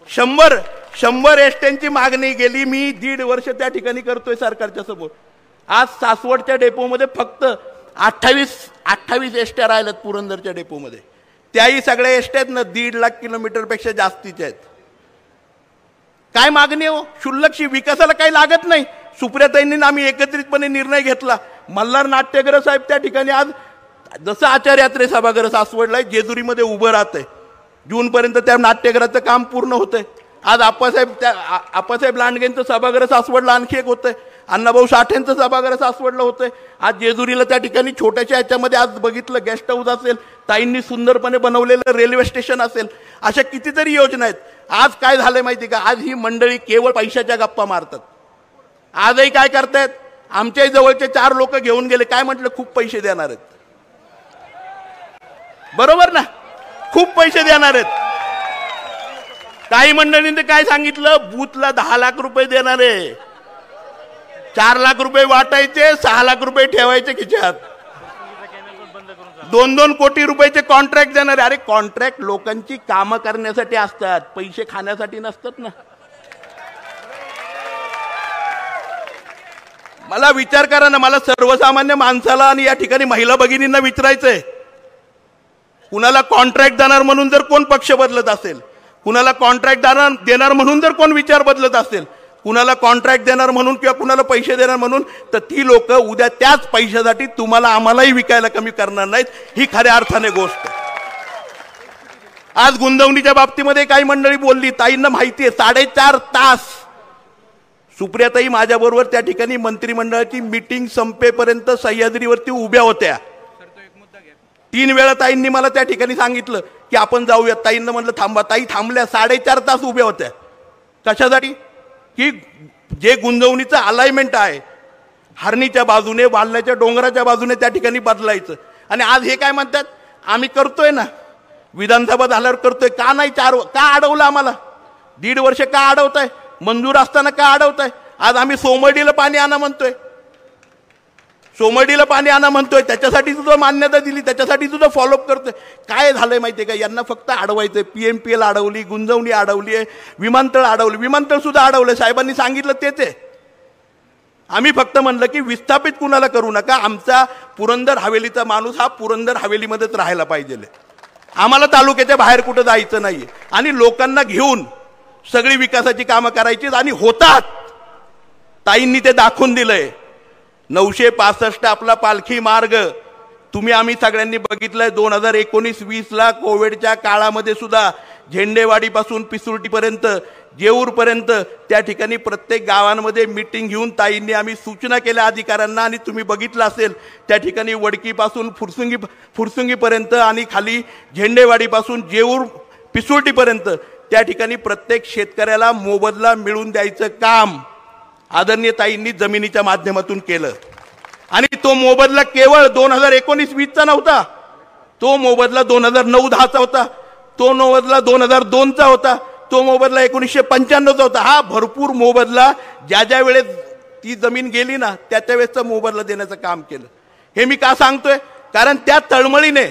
100 एसट्यांची मागणी गेली. मी 1.5 वर्ष त्या ठिकाणी करतोय सरकारच्या समोर. आज सासवडच्या डेपोमध्ये फक्त 28 एसट्या राहिल्यात पुरंदरच्या डेपोमध्ये. त्याही सगळ्या एसट्या आहेत ना 1.5 लाख किलोमीटरपेक्षा जास्तीच्या आहेत. काय मागणी हो? क्षुल्लकशी, विकासाला काही लागत नाही. सुप्रियाताईंनी आम्ही एकत्रितपणे निर्णय घेतला. मल्हार नाट्यगृह साहेब त्या ठिकाणी आज जसं आचार्य यात्रे सभागृह सासवडला जेजुरीमध्ये उभं राहतंय, जूनपर्यंत त्या नाट्यगृहाचं काम पूर्ण होतंय. आज आप्पासाहेब लांडगेंचं सभागृह सासवडला आणखी एक होतंय. अण्णाभाऊ साठेंचं सभागृह सासवडला होतंय. आज जेजुरीला त्या ठिकाणी छोट्याशा ह्याच्यामध्ये आज बघितलं गेस्ट हाऊस असेल, ताईंनी सुंदरपणे बनवलेलं रेल्वे स्टेशन असेल, अशा कितीतरी योजना आहेत. आज काय झालंय माहिती का? आज ही मंडळी केवळ पैशाच्या गप्पा मारतात. आजही काय करतायत? आमच्याही जवळचे 4 लोक घेऊन गेले. काय म्हटलं? खूप पैसे देणार आहेत. बरोबर ना? खूप पैसे देणार आहेत. काही मंडळींनी काय सांगितलं? बूथला 10 लाख रुपये देणार आहे, 4 लाख रुपये वाटायचे, 6 लाख रुपये ठेवायचे खिशात, 2-2 कोटी रुपयाचे कॉन्ट्रॅक्ट देणार. अरे कॉन्ट्रॅक्ट लोकांची कामं करण्यासाठी असतात, पैसे खाण्यासाठी नसतात ना. मला विचार करा ना, मला सर्वसामान्य माणसाला आणि या ठिकाणी महिला भगिनींना विचारायचंय, कुणाला कॉन्ट्रॅक्ट देणार म्हणून जर कोण पक्ष बदलत असेल, कुणाला कॉन्ट्रॅक्ट देणार म्हणून जर कोण विचार बदलत असेल, कुणाला कॉन्ट्रॅक्ट देणार म्हणून किंवा कुणाला पैसे देणार म्हणून, तर ती लोक उद्या त्याच पैशासाठी तुम्हाला आम्हालाही विकायला कमी करणार नाहीत. ही खऱ्या अर्थाने गोष्ट. आज गुंतवणुकीच्या बाबतीमध्ये काही मंडळी बोलली, ताईंना माहिती आहे 4.5 तास सुप्रियाताई माझ्याबरोबर त्या ठिकाणी मंत्रिमंडळाची मीटिंग संपेपर्यंत सह्याद्रीवरती उभ्या होत्या. 3 वेळा ताईंनी मला त्या ठिकाणी सांगितलं की आपण जाऊया. ताईंना म्हटलं थांबा. ताई थांबल्या. 4.5 तास उभ्या होत्या. कशासाठी? की जे गुंजवणीचं अलाइनमेंट आहे हरणीच्या बाजूने, वाल्ल्याच्या डोंगराच्या बाजूने त्या ठिकाणी बदलायचं. आणि आज हे काय म्हणतात? आम्ही करतोय ना, विधानसभा झाल्यावर करतोय. का नाही? का अडवलं आम्हाला? 1.5 वर्ष का अडवताय? मंजूर असताना का अडवताय? आज आम्ही सोमडीला पाणी आणा म्हणतोय. सोमडीला पाणी आणा म्हणतोय, त्याच्यासाठी सुद्धा मान्यता दिली, त्याच्यासाठी सुद्धा फॉलोअप करतोय. काय झालंय माहितीये का, यांना फक्त अडवायचंय. PMPL अडवली, गुंजवणी अडवली आहे, विमानतळ अडवली, विमानतळ सुद्धा अडवलंय. साहेबांनी सांगितलं तेच आहे. आम्ही फक्त म्हणलं की विस्थापित कुणाला करू नका. आमचा पुरंदर हवेलीचा माणूस हा पुरंदर हवेलीमध्येच राहायला पाहिजे. आम्हाला तालुक्याच्या बाहेर कुठं जायचं नाहीये आणि लोकांना घेऊन सगळी विकासाची कामं करायची आणि होतात. ताईंनी ते दाखवून दिलंय. 965 आपला पालखी मार्ग तुम्ही आम्ही सगळ्यांनी बघितलंय. 2019-20 कोविडच्या काळामध्ये सुद्धा झेंडेवाडीपासून पिसुर्टीपर्यंत, जेऊरपर्यंत त्या ठिकाणी प्रत्येक गावांमध्ये मीटिंग घेऊन ताईंनी आम्ही सूचना केल्या अधिकाऱ्यांना. आणि तुम्ही बघितलं असेल त्या ठिकाणी वडकीपासून फुरसुंगीपर्यंत आणि खाली झेंडेवाडीपासून जेऊर पिसुर्टीपर्यंत त्या ठिकाणी प्रत्येक शेतकऱ्याला मोबदला मिळवून द्यायचं काम आदरणीय ताईंनी जमिनीच्या माध्यमातून केलं. आणि तो मोबदला केवळ 2019-20चा नव्हता, तो मोबदला 2009-10चा होता, तो मोबदला 2002चा होता, तो मोबदला 1995चा होता. हा भरपूर मोबदला ज्या ज्या वेळेस ती जमीन गेली ना त्या वेळेसचा मोबदला देण्याचं काम केलं. हे मी का सांगतोय, कारण त्या तळमळीने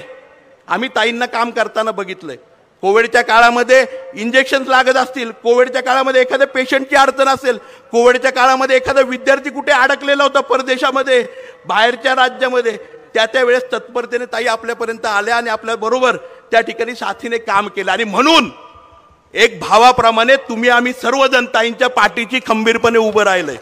आम्ही ताईंना काम करताना बघितलंय. कोविडच्या काळामध्ये इंजेक्शन लागत असतील, कोविडच्या काळामध्ये एखाद्या पेशंटची अडचण असेल, कोविडच्या काळामध्ये एखादा विद्यार्थी कुठे अडकलेला होता परदेशामध्ये, बाहेरच्या राज्यामध्ये, त्या वेळेस तत्परतेने ताई आपल्यापर्यंत आल्या आणि आपल्या बरोबर त्या ठिकाणी साथीने काम केलं. आणि म्हणून एक भावाप्रमाणे तुम्ही आम्ही सर्वजण ताईंच्या पाठीची खंबीरपणे उभं राहिलंय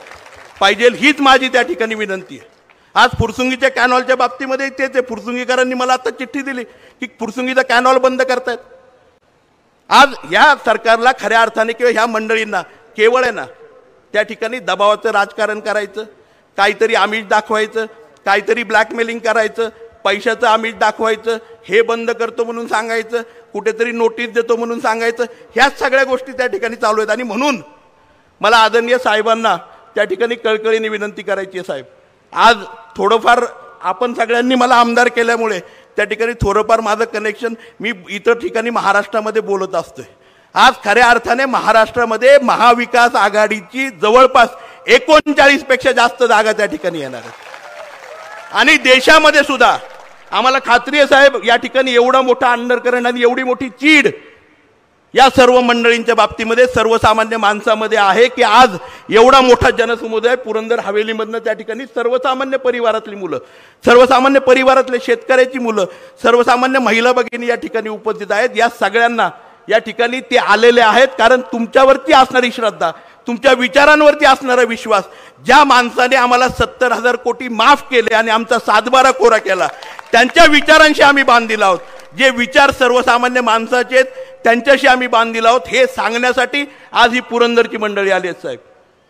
पाहिजे, हीच माझी त्या ठिकाणी विनंती आहे. आज फुरसुंगीच्या कॅनॉलच्या बाबतीमध्ये तेच आहे. फुरसुंगीकरांनी मला आता चिठ्ठी दिली की फुरसुंगीचा कॅनॉल बंद करतायत. आज या सरकारला खऱ्या अर्थाने किंवा ह्या मंडळींना केवळ आहे ना त्या ठिकाणी दबावाचं राजकारण करायचं, काहीतरी आमिष दाखवायचं, काहीतरी ब्लॅकमेलिंग करायचं, पैशाचं आमिष दाखवायचं, हे बंद करतो म्हणून सांगायचं, कुठेतरी नोटीस देतो म्हणून सांगायचं, ह्याच सगळ्या गोष्टी त्या ठिकाणी चालू आहेत. आणि म्हणून मला आदरणीय साहेबांना त्या ठिकाणी कळकळीने विनंती करायची आहे. साहेब, आज थोडंफार आपण सगळ्यांनी मला आमदार केल्यामुळे त्या ठिकाणी थोडंफार माझं कनेक्शन, मी इतर ठिकाणी महाराष्ट्रामध्ये बोलत असतोय. आज खऱ्या अर्थाने महाराष्ट्रामध्ये महाविकास आघाडीची जवळपास 39 पेक्षा जास्त जागा त्या ठिकाणी येणार आहेत. आणि देशामध्ये सुद्धा आम्हाला खात्री आहे साहेब, या ठिकाणी एवढा मोठा अंडरकरंट आणि एवढी मोठी चीड या सर्व मंडळींच्या बाबतीमध्ये सर्वसामान्य माणसामध्ये आहे की आज एवढा मोठा जनसमुदाय पुरंदर हवेलीमधनं त्या ठिकाणी सर्वसामान्य परिवारातली मुलं, सर्वसामान्य परिवारातले शेतकऱ्याची मुलं, सर्वसामान्य महिला भगिनी या ठिकाणी उपस्थित आहेत. या सगळ्यांना या ठिकाणी ते आलेले आहेत कारण तुमच्यावरती असणारी श्रद्धा, तुमच्या विचारांवरती असणारा विश्वास, ज्या माणसाने आम्हाला 70,000 कोटी माफ केले आणि आमचा 7/12 कोरा केला, त्यांच्या विचारांशी आम्ही बांधीला आहोत. जे विचार सर्वसामान्य माणसाचे आहेत त्यांच्याशी आम्ही बांधीला आहोत हे सांगण्यासाठी आज ही पुरंदरची मंडळी आली आहेत. साहेब,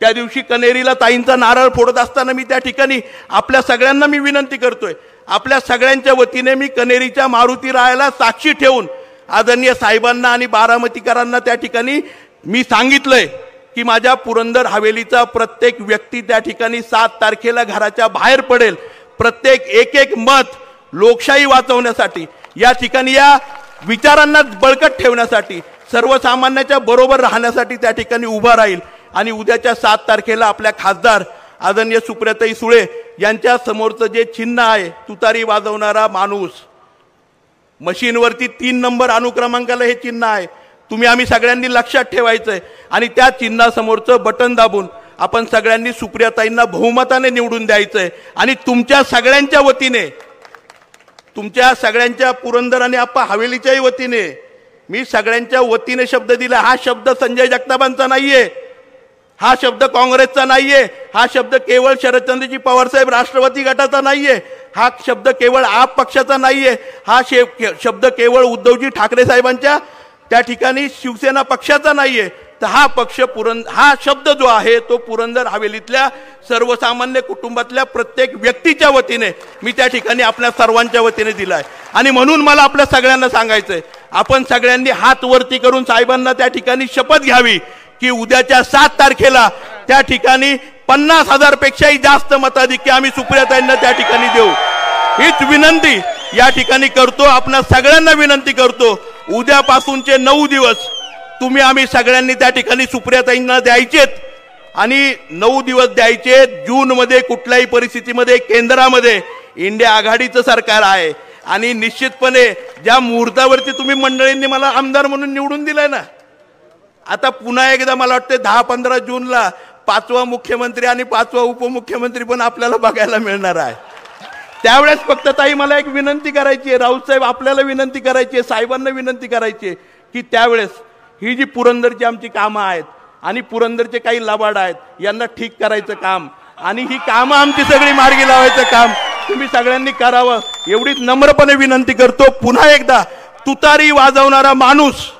त्या दिवशी कनेरीला ताईंचा नारळ फोडत असताना मी त्या ठिकाणी आपल्या सगळ्यांना मी विनंती करतोय, आपल्या सगळ्यांच्या वतीने मी कनेरीच्या मारुती रायाला साक्षी ठेवून आदरणीय साहेबांना आणि बारामतीकरांना त्या ठिकाणी मी सांगितलंय की माझ्या पुरंदर हवेलीचा प्रत्येक व्यक्ती त्या ठिकाणी 7 तारखेला घराच्या बाहेर पडेल. प्रत्येक एक मत लोकशाही वाचवण्यासाठी, या ठिकाणी या विचारांना बळकट ठेवण्यासाठी, सर्वसामान्याच्या बरोबर राहण्यासाठी त्या ठिकाणी उभा राहील. आणि उद्याच्या 7 तारखेला आपल्या खासदार आदरणीय सुप्रियाताई सुळे यांच्या समोरचं जे चिन्ह आहे, तुतारी वाजवणारा माणूस, मशीनवरती 3 नंबर अनुक्रमांकाला हे चिन्ह आहे, तुम्ही आम्ही सगळ्यांनी लक्षात ठेवायचंय. आणि त्या चिन्हासमोरचं बटन दाबून आपण सगळ्यांनी सुप्रियाताईंना बहुमताने निवडून द्यायचंय. आणि तुमच्या सगळ्यांच्या वतीने, तुमच्या सगळ्यांच्या पुरंदर आणि आप्पा हवेलीच्याही वतीने मी सगळ्यांच्या वतीने शब्द दिला. हा शब्द संजय जगतापांचा नाहीये, हा शब्द काँग्रेसचा नाहीये, हा शब्द केवळ शरदचंद्रजी पवार साहेब राष्ट्रवादी गटाचा नाहीये, हा शब्द केवळ आप पक्षाचा नाहीये, हा शब्द केवळ उद्धवजी ठाकरे साहेबांच्या त्या ठिकाणी शिवसेना पक्षाचा नाहीये. तर हा शब्द जो आहे तो पुरंदर हवेलीतल्या सर्वसामान्य कुटुंबातल्या प्रत्येक व्यक्तीच्या वतीने मी त्या ठिकाणी आपल्या सर्वांच्या वतीने दिलाय. आणि म्हणून मला आपल्या सगळ्यांना सांगायचंय, आपण सगळ्यांनी हात वरती करून साहेबांना त्या ठिकाणी शपथ घ्यावी की उद्याच्या 7 तारखेला त्या ठिकाणी 50,000 पेक्षाही जास्त मताधिक्य आम्ही सुप्रियाताईंना त्या ठिकाणी देऊ. हीच विनंती या ठिकाणी करतो, आपल्या सगळ्यांना विनंती करतो. उद्यापासूनचे 9 दिवस तुम्ही आम्ही सगळ्यांनी त्या ठिकाणी सुप्रियाताईंना द्यायचेत. आणि 9 दिवस द्यायचे. जूनमध्ये कुठल्याही परिस्थितीमध्ये केंद्रामध्ये इंडिया आघाडीचं सरकार आहे आणि निश्चितपणे ज्या मुहूर्तावरती तुम्ही मंडळींनी मला आमदार म्हणून निवडून दिलंय ना, आता पुन्हा एकदा मला वाटतं 10-15 जूनला 5वा मुख्यमंत्री आणि 5वा उपमुख्यमंत्री पण आपल्याला बघायला मिळणार आहे. त्यावेळेस फक्त ताई मला एक विनंती करायची आहे, राऊत साहेब आपल्याला विनंती करायची आहे, साहेबांना विनंती करायची आहे की त्यावेळेस ही जी पुरंदरची आमची कामं आहेत आणि पुरंदरचे काही लबाड आहेत यांना ठीक करायचं काम आणि ही कामं आमची सगळी मार्गी लावायचं काम तुम्ही सगळ्यांनी करावं एवढीच नम्रपणे विनंती करतो. पुन्हा एकदा तुतारी वाजवणारा माणूस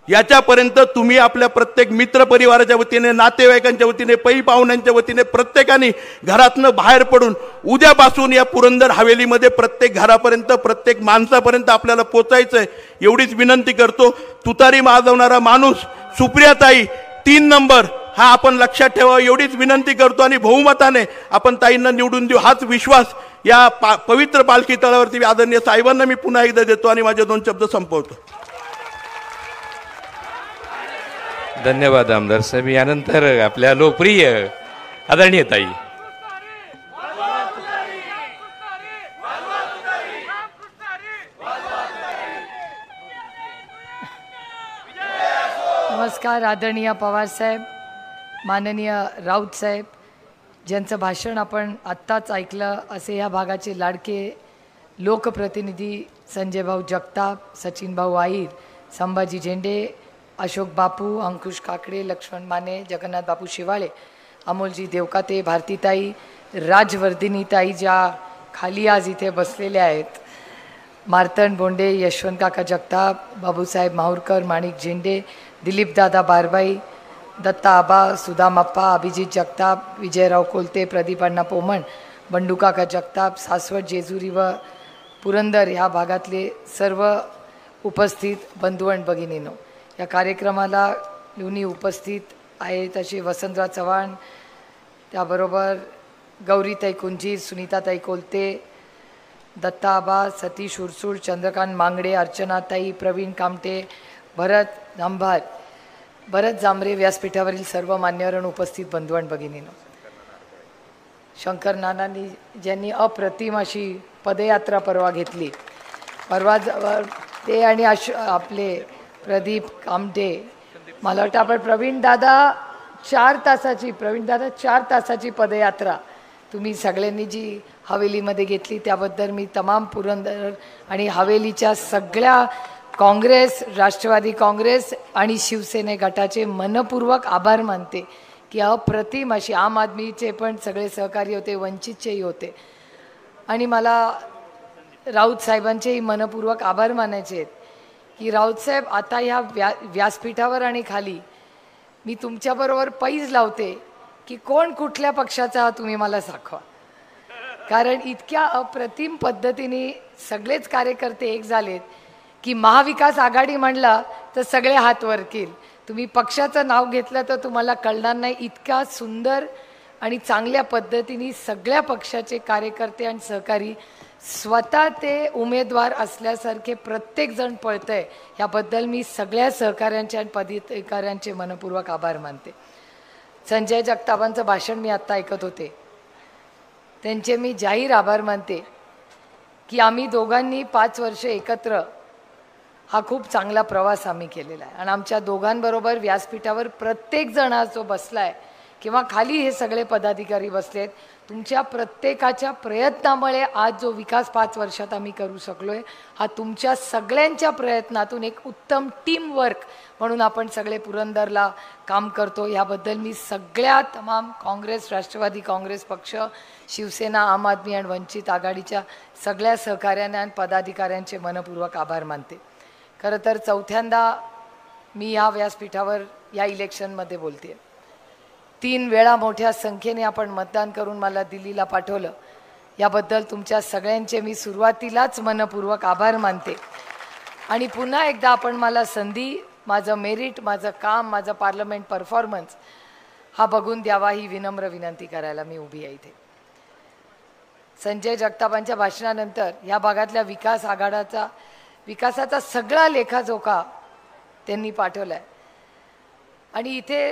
याच्यापर्यंत तुम्ही आपल्या प्रत्येक मित्र परिवाराच्या वतीने, नातेवाईकांच्या वतीने, पै पाहुण्यांच्या वतीने प्रत्येकाने घरातनं बाहेर पडून उद्यापासून या पुरंदर हवेलीमध्ये प्रत्येक घरापर्यंत, प्रत्येक माणसापर्यंत आपल्याला पोचायचंय एवढीच विनंती करतो. तुतारी वाजवणारा माणूस सुप्रियाताई 3 नंबर हा आपण लक्षात ठेवा एवढीच विनंती करतो आणि बहुमताने आपण ताईंना निवडून देऊ हाच विश्वास या पवित्र पालखी तळावरती आदरणीय साहेबांना मी पुन्हा एकदा देतो आणि माझे 2 शब्द संपवतो. धन्यवाद आमदार साहेब. यानंतर आपल्या लोकप्रिय आदरणीय ताई. नमस्कार. आदरणीय पवार साहेब, माननीय राऊत साहेब, ज्यांचं भाषण आपण आत्ताच ऐकलं असे या भागाचे लाडके लोकप्रतिनिधी संजय भाऊ जगताप, सचिन भाऊ आहीर, संभाजी झेंडे, अशोक बापू, अंकुश काकडे, लक्ष्मण माने, जगन्नाथ बापू शिवाळे, अमोलजी देवकाते, भारतीताई, राजवर्धिनीताई ज्या खाली आज इथे बसलेल्या आहेत, मार्तंड बोंडे, यशवंत काका जगताप, बाबूसाहेब माहूरकर, माणिक झेंडे, दिलीपदादा बारबाई, दत्ता आबा, सुदामाप्पा, अभिजित जगताप, विजयराव कोलते, प्रदीप अण्णा पोमण, बंडू काका जगताप, सासवड, जेजुरी व पुरंदर ह्या भागातले सर्व उपस्थित बंधू आणि भगिनींनो, या कार्यक्रमाला येऊन उपस्थित आहेत असे वसंतराव चव्हाण, त्याबरोबर गौरीताई कुंजीर, सुनीताताई कोलते, दत्ता आबा, सतीश उरसूळ, चंद्रकांत मांगडे, अर्चनाताई, प्रवीण कामटे, भरत जांभार, भरत जांभरे, व्यासपीठावरील सर्व मान्यवर उपस्थित बंधू आणि भगिनींनो, शंकर नानांनी ज्यांनी अप्रतिम अशी पदयात्रा परवा घेतली, परवा ते आणि आपले प्रदीप कामटे, मला वाटतं आपण प्रवीण दादा 4 तासाची पदयात्रा तुम्ही सगळ्यांनी जी हवेलीमध्ये घेतली त्याबद्दल मी तमाम पुरंदर आणि हवेलीच्या सगळ्या काँग्रेस, राष्ट्रवादी काँग्रेस आणि शिवसेने गटाचे मनपूर्वक आभार मानते की अप्रतिम अशी आम आदमीचे पण सगळे सहकारी होते, वंचितचेही होते आणि मला राऊत साहेबांचेही मनपूर्वक आभार मानायचे आहेत की राऊत साहेब आता ह्या व्यासपीठावर आणि खाली मी तुमच्याबरोबर पैज लावते की कोण कुठल्या पक्षाचा तुम्ही मला दाखवा, कारण इतक्या अप्रतिम पद्धतीने सगळेच कार्यकर्ते एक झालेत की महाविकास आघाडी म्हणला तर सगळे हात वर केल. तुम्ही पक्षाचं नाव घेतलं तर तुम्हाला कळणार नाही इतका सुंदर आणि चांगल्या पद्धतीने सगळ्या पक्षाचे कार्यकर्ते आणि सहकारी स्वतः ते उमेदवार असल्यासारखे प्रत्येक जण पळतंय, याबद्दल मी सगळ्या सहकाऱ्यांचे आणि पदाधिकाऱ्यांचे मनपूर्वक आभार मानते. संजय जगतापांचं भाषण मी आत्ता ऐकत होते, त्यांचे मी जाहीर आभार मानते की आम्ही दोघांनी 5 वर्ष एकत्र हा खूप चांगला प्रवास आम्ही केलेला आहे आणि आमच्या दोघांबरोबर व्यासपीठावर प्रत्येक जण आज जो बसलाय किंवा खाली हे सगळे पदाधिकारी बसलेत, तुमच्या प्रत्येकाच्या प्रयत्नामुळे आज जो विकास 5 वर्षात आम्ही करू शकलोय हा तुमच्या सगळ्यांच्या प्रयत्नातून एक उत्तम टीम वर्क म्हणून आपण सगळे पुरंदरला काम करतो. याबद्दल मी सगळ्या तमाम काँग्रेस, राष्ट्रवादी काँग्रेस पक्ष, शिवसेना, आम आदमी आणि वंचित आघाडीच्या सगळ्या सहकाऱ्यांना आणि पदाधिकाऱ्यांचे मनपूर्वक आभार मानते. खरं तर 4थ्यांदा मी या व्यासपीठावर या इलेक्शनमध्ये बोलते. 3 वेळा मोठ्या संख्येने आपण मतदान करून मला दिल्लीला पाठवलं, याबद्दल तुमच्या सगळ्यांचे मी सुरुवातीलाच मनपूर्वक आभार मानते आणि पुन्हा एकदा आपण मला संधी, माझं मेरिट, माझं काम, माझं पार्लमेंट परफॉर्मन्स हा बघून द्यावा ही विनम्र विनंती करायला मी उभी आहे इथे. संजय जगतापांच्या भाषणानंतर या भागातल्या विकासाचा सगळा लेखाजोखा त्यांनी पाठवलाय आणि इथे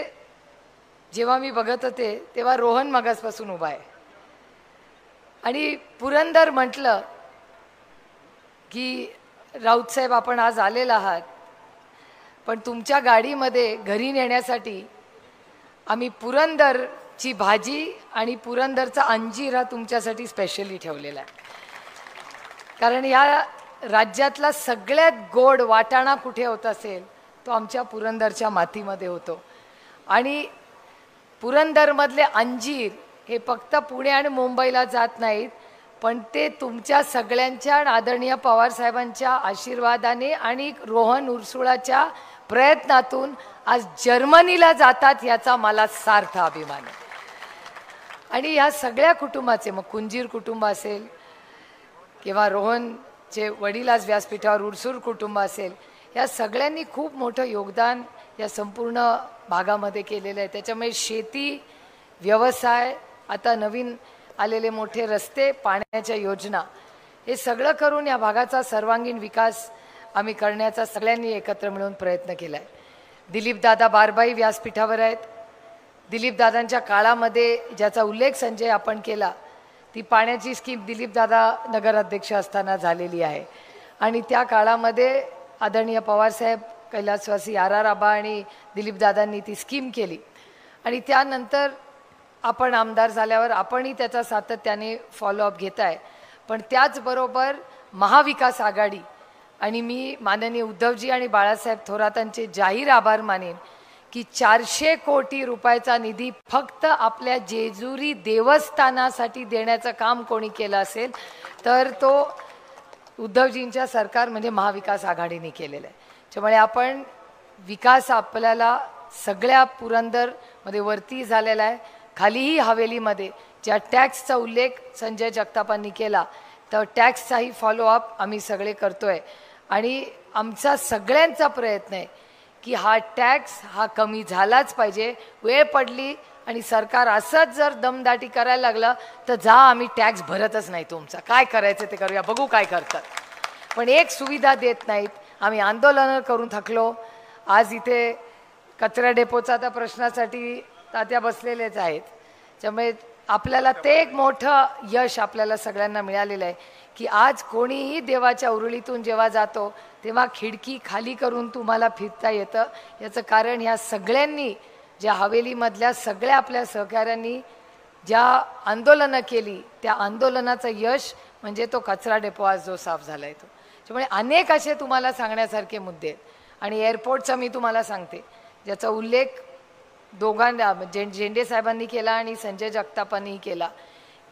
जेव्हा मी बघत होते तेव्हा रोहन मगासपासून उभा आहे आणि पुरंदर म्हटलं की राऊत साहेब आपण आज आलेला आहात, पण तुमच्या गाडीमध्ये घरी नेण्यासाठी आम्ही पुरंदरची भाजी आणि पुरंदरचा अंजीर हा तुमच्यासाठी स्पेशली ठेवलेला आहे. कारण या राज्यातला सगळ्यात गोड वाटाणा कुठे होत असेल तो आमच्या पुरंदरच्या मातीमध्ये होतो. आणि पुरंदरमधले अंजीर हे फक्त पुणे आणि मुंबईला जात नाहीत, पण ते तुमच्या सगळ्यांच्या आदरणीय पवार साहेबांच्या आशीर्वादाने आणि रोहन उरसुळाच्या प्रयत्नातून आज जर्मनीला जातात, याचा मला सार्थ अभिमान आहे. आणि ह्या सगळ्या कुटुंबाचे, मग कुंजीर कुटुंब असेल किंवा रोहनचे वडील आज व्यासपीठावर उरसूर कुटुंब असेल, या सगळ्यांनी खूप मोठं योगदान या संपूर्ण भागामध्ये केलेलं आहे. त्याच्यामुळे शेती, व्यवसाय, आता नवीन आलेले मोठे रस्ते, पाण्याच्या योजना, हे सगळं करून या भागाचा सर्वांगीण विकास आम्ही करण्याचा सगळ्यांनी एकत्र मिळून प्रयत्न केला आहे. दिलीपदादा बारबाई व्यासपीठावर आहेत. दिलीपदादांच्या काळामध्ये ज्याचा उल्लेख संजय आपण केला, ती पाण्याची स्कीम दिलीपदादा नगराध्यक्ष असताना झालेली आहे. आणि त्या काळामध्ये आदरणीय पवारसाहेब, कैलासवासी RR आबा आणि दिलीपदादांनी ती स्कीम केली. आणि त्यानंतर आपण आमदार झाल्यावर आपणही त्याचा सातत्याने फॉलोअप घेताय. पण त्याचबरोबर महाविकास आघाडी आणि मी माननीय उद्धवजी आणि बाळासाहेब थोरातांचे जाहीर आभार मानेन की 400 कोटी रुपयाचा निधी फक्त आपल्या जेजुरी देवस्थानासाठी देण्याचं काम कोणी केलं असेल तर तो उद्धवजींच्या सरकार म्हणजे महाविकास आघाडीने केलेलं आहे. त्यामुळे आपण विकास आपल्याला सगळ्या पुरंदरमध्ये वरती झालेला आहे. खालीही हवेलीमध्ये ज्या टॅक्सचा उल्लेख संजय जगतापांनी केला, तर टॅक्सचाही फॉलोअप आम्ही सगळे करतोय. आणि आमचा सगळ्यांचा प्रयत्न आहे की हा टॅक्स हा कमी झालाच पाहिजे. वेळ पडली आणि सरकार असंच जर दमदाटी करायला लागलं तर जा, आम्ही टॅक्स भरतच नाही, तुमचा काय करायचं ते करूया, बघू काय करतात. पण एक सुविधा देत नाहीत. आम्ही आंदोलनं करून थकलो. आज इथे कचरा डेपोचा त्या प्रश्नासाठी तात्या बसलेलेच आहेत. त्यामुळे आपल्याला ते एक मोठं यश आपल्याला सगळ्यांना मिळालेलं आहे की आज कोणीही देवाच्या उरुळीतून जेव्हा जातो तेव्हा खिडकी खाली करून तुम्हाला फिरता येतं. याचं कारण ह्या सगळ्यांनी, ज्या हवेलीमधल्या सगळ्या आपल्या सहकाऱ्यांनी ज्या आंदोलनं केली, त्या आंदोलनाचं यश म्हणजे तो कचरा डेपो आज जो साफ झाला आहे तो. त्यामुळे अनेक असे तुम्हाला सांगण्यासारखे मुद्दे आहेत. आणि एअरपोर्टचा मी तुम्हाला सांगते, ज्याचा उल्लेख दोघांना झेंडे साहेबांनी केला आणि संजय जगतापांनीही केला,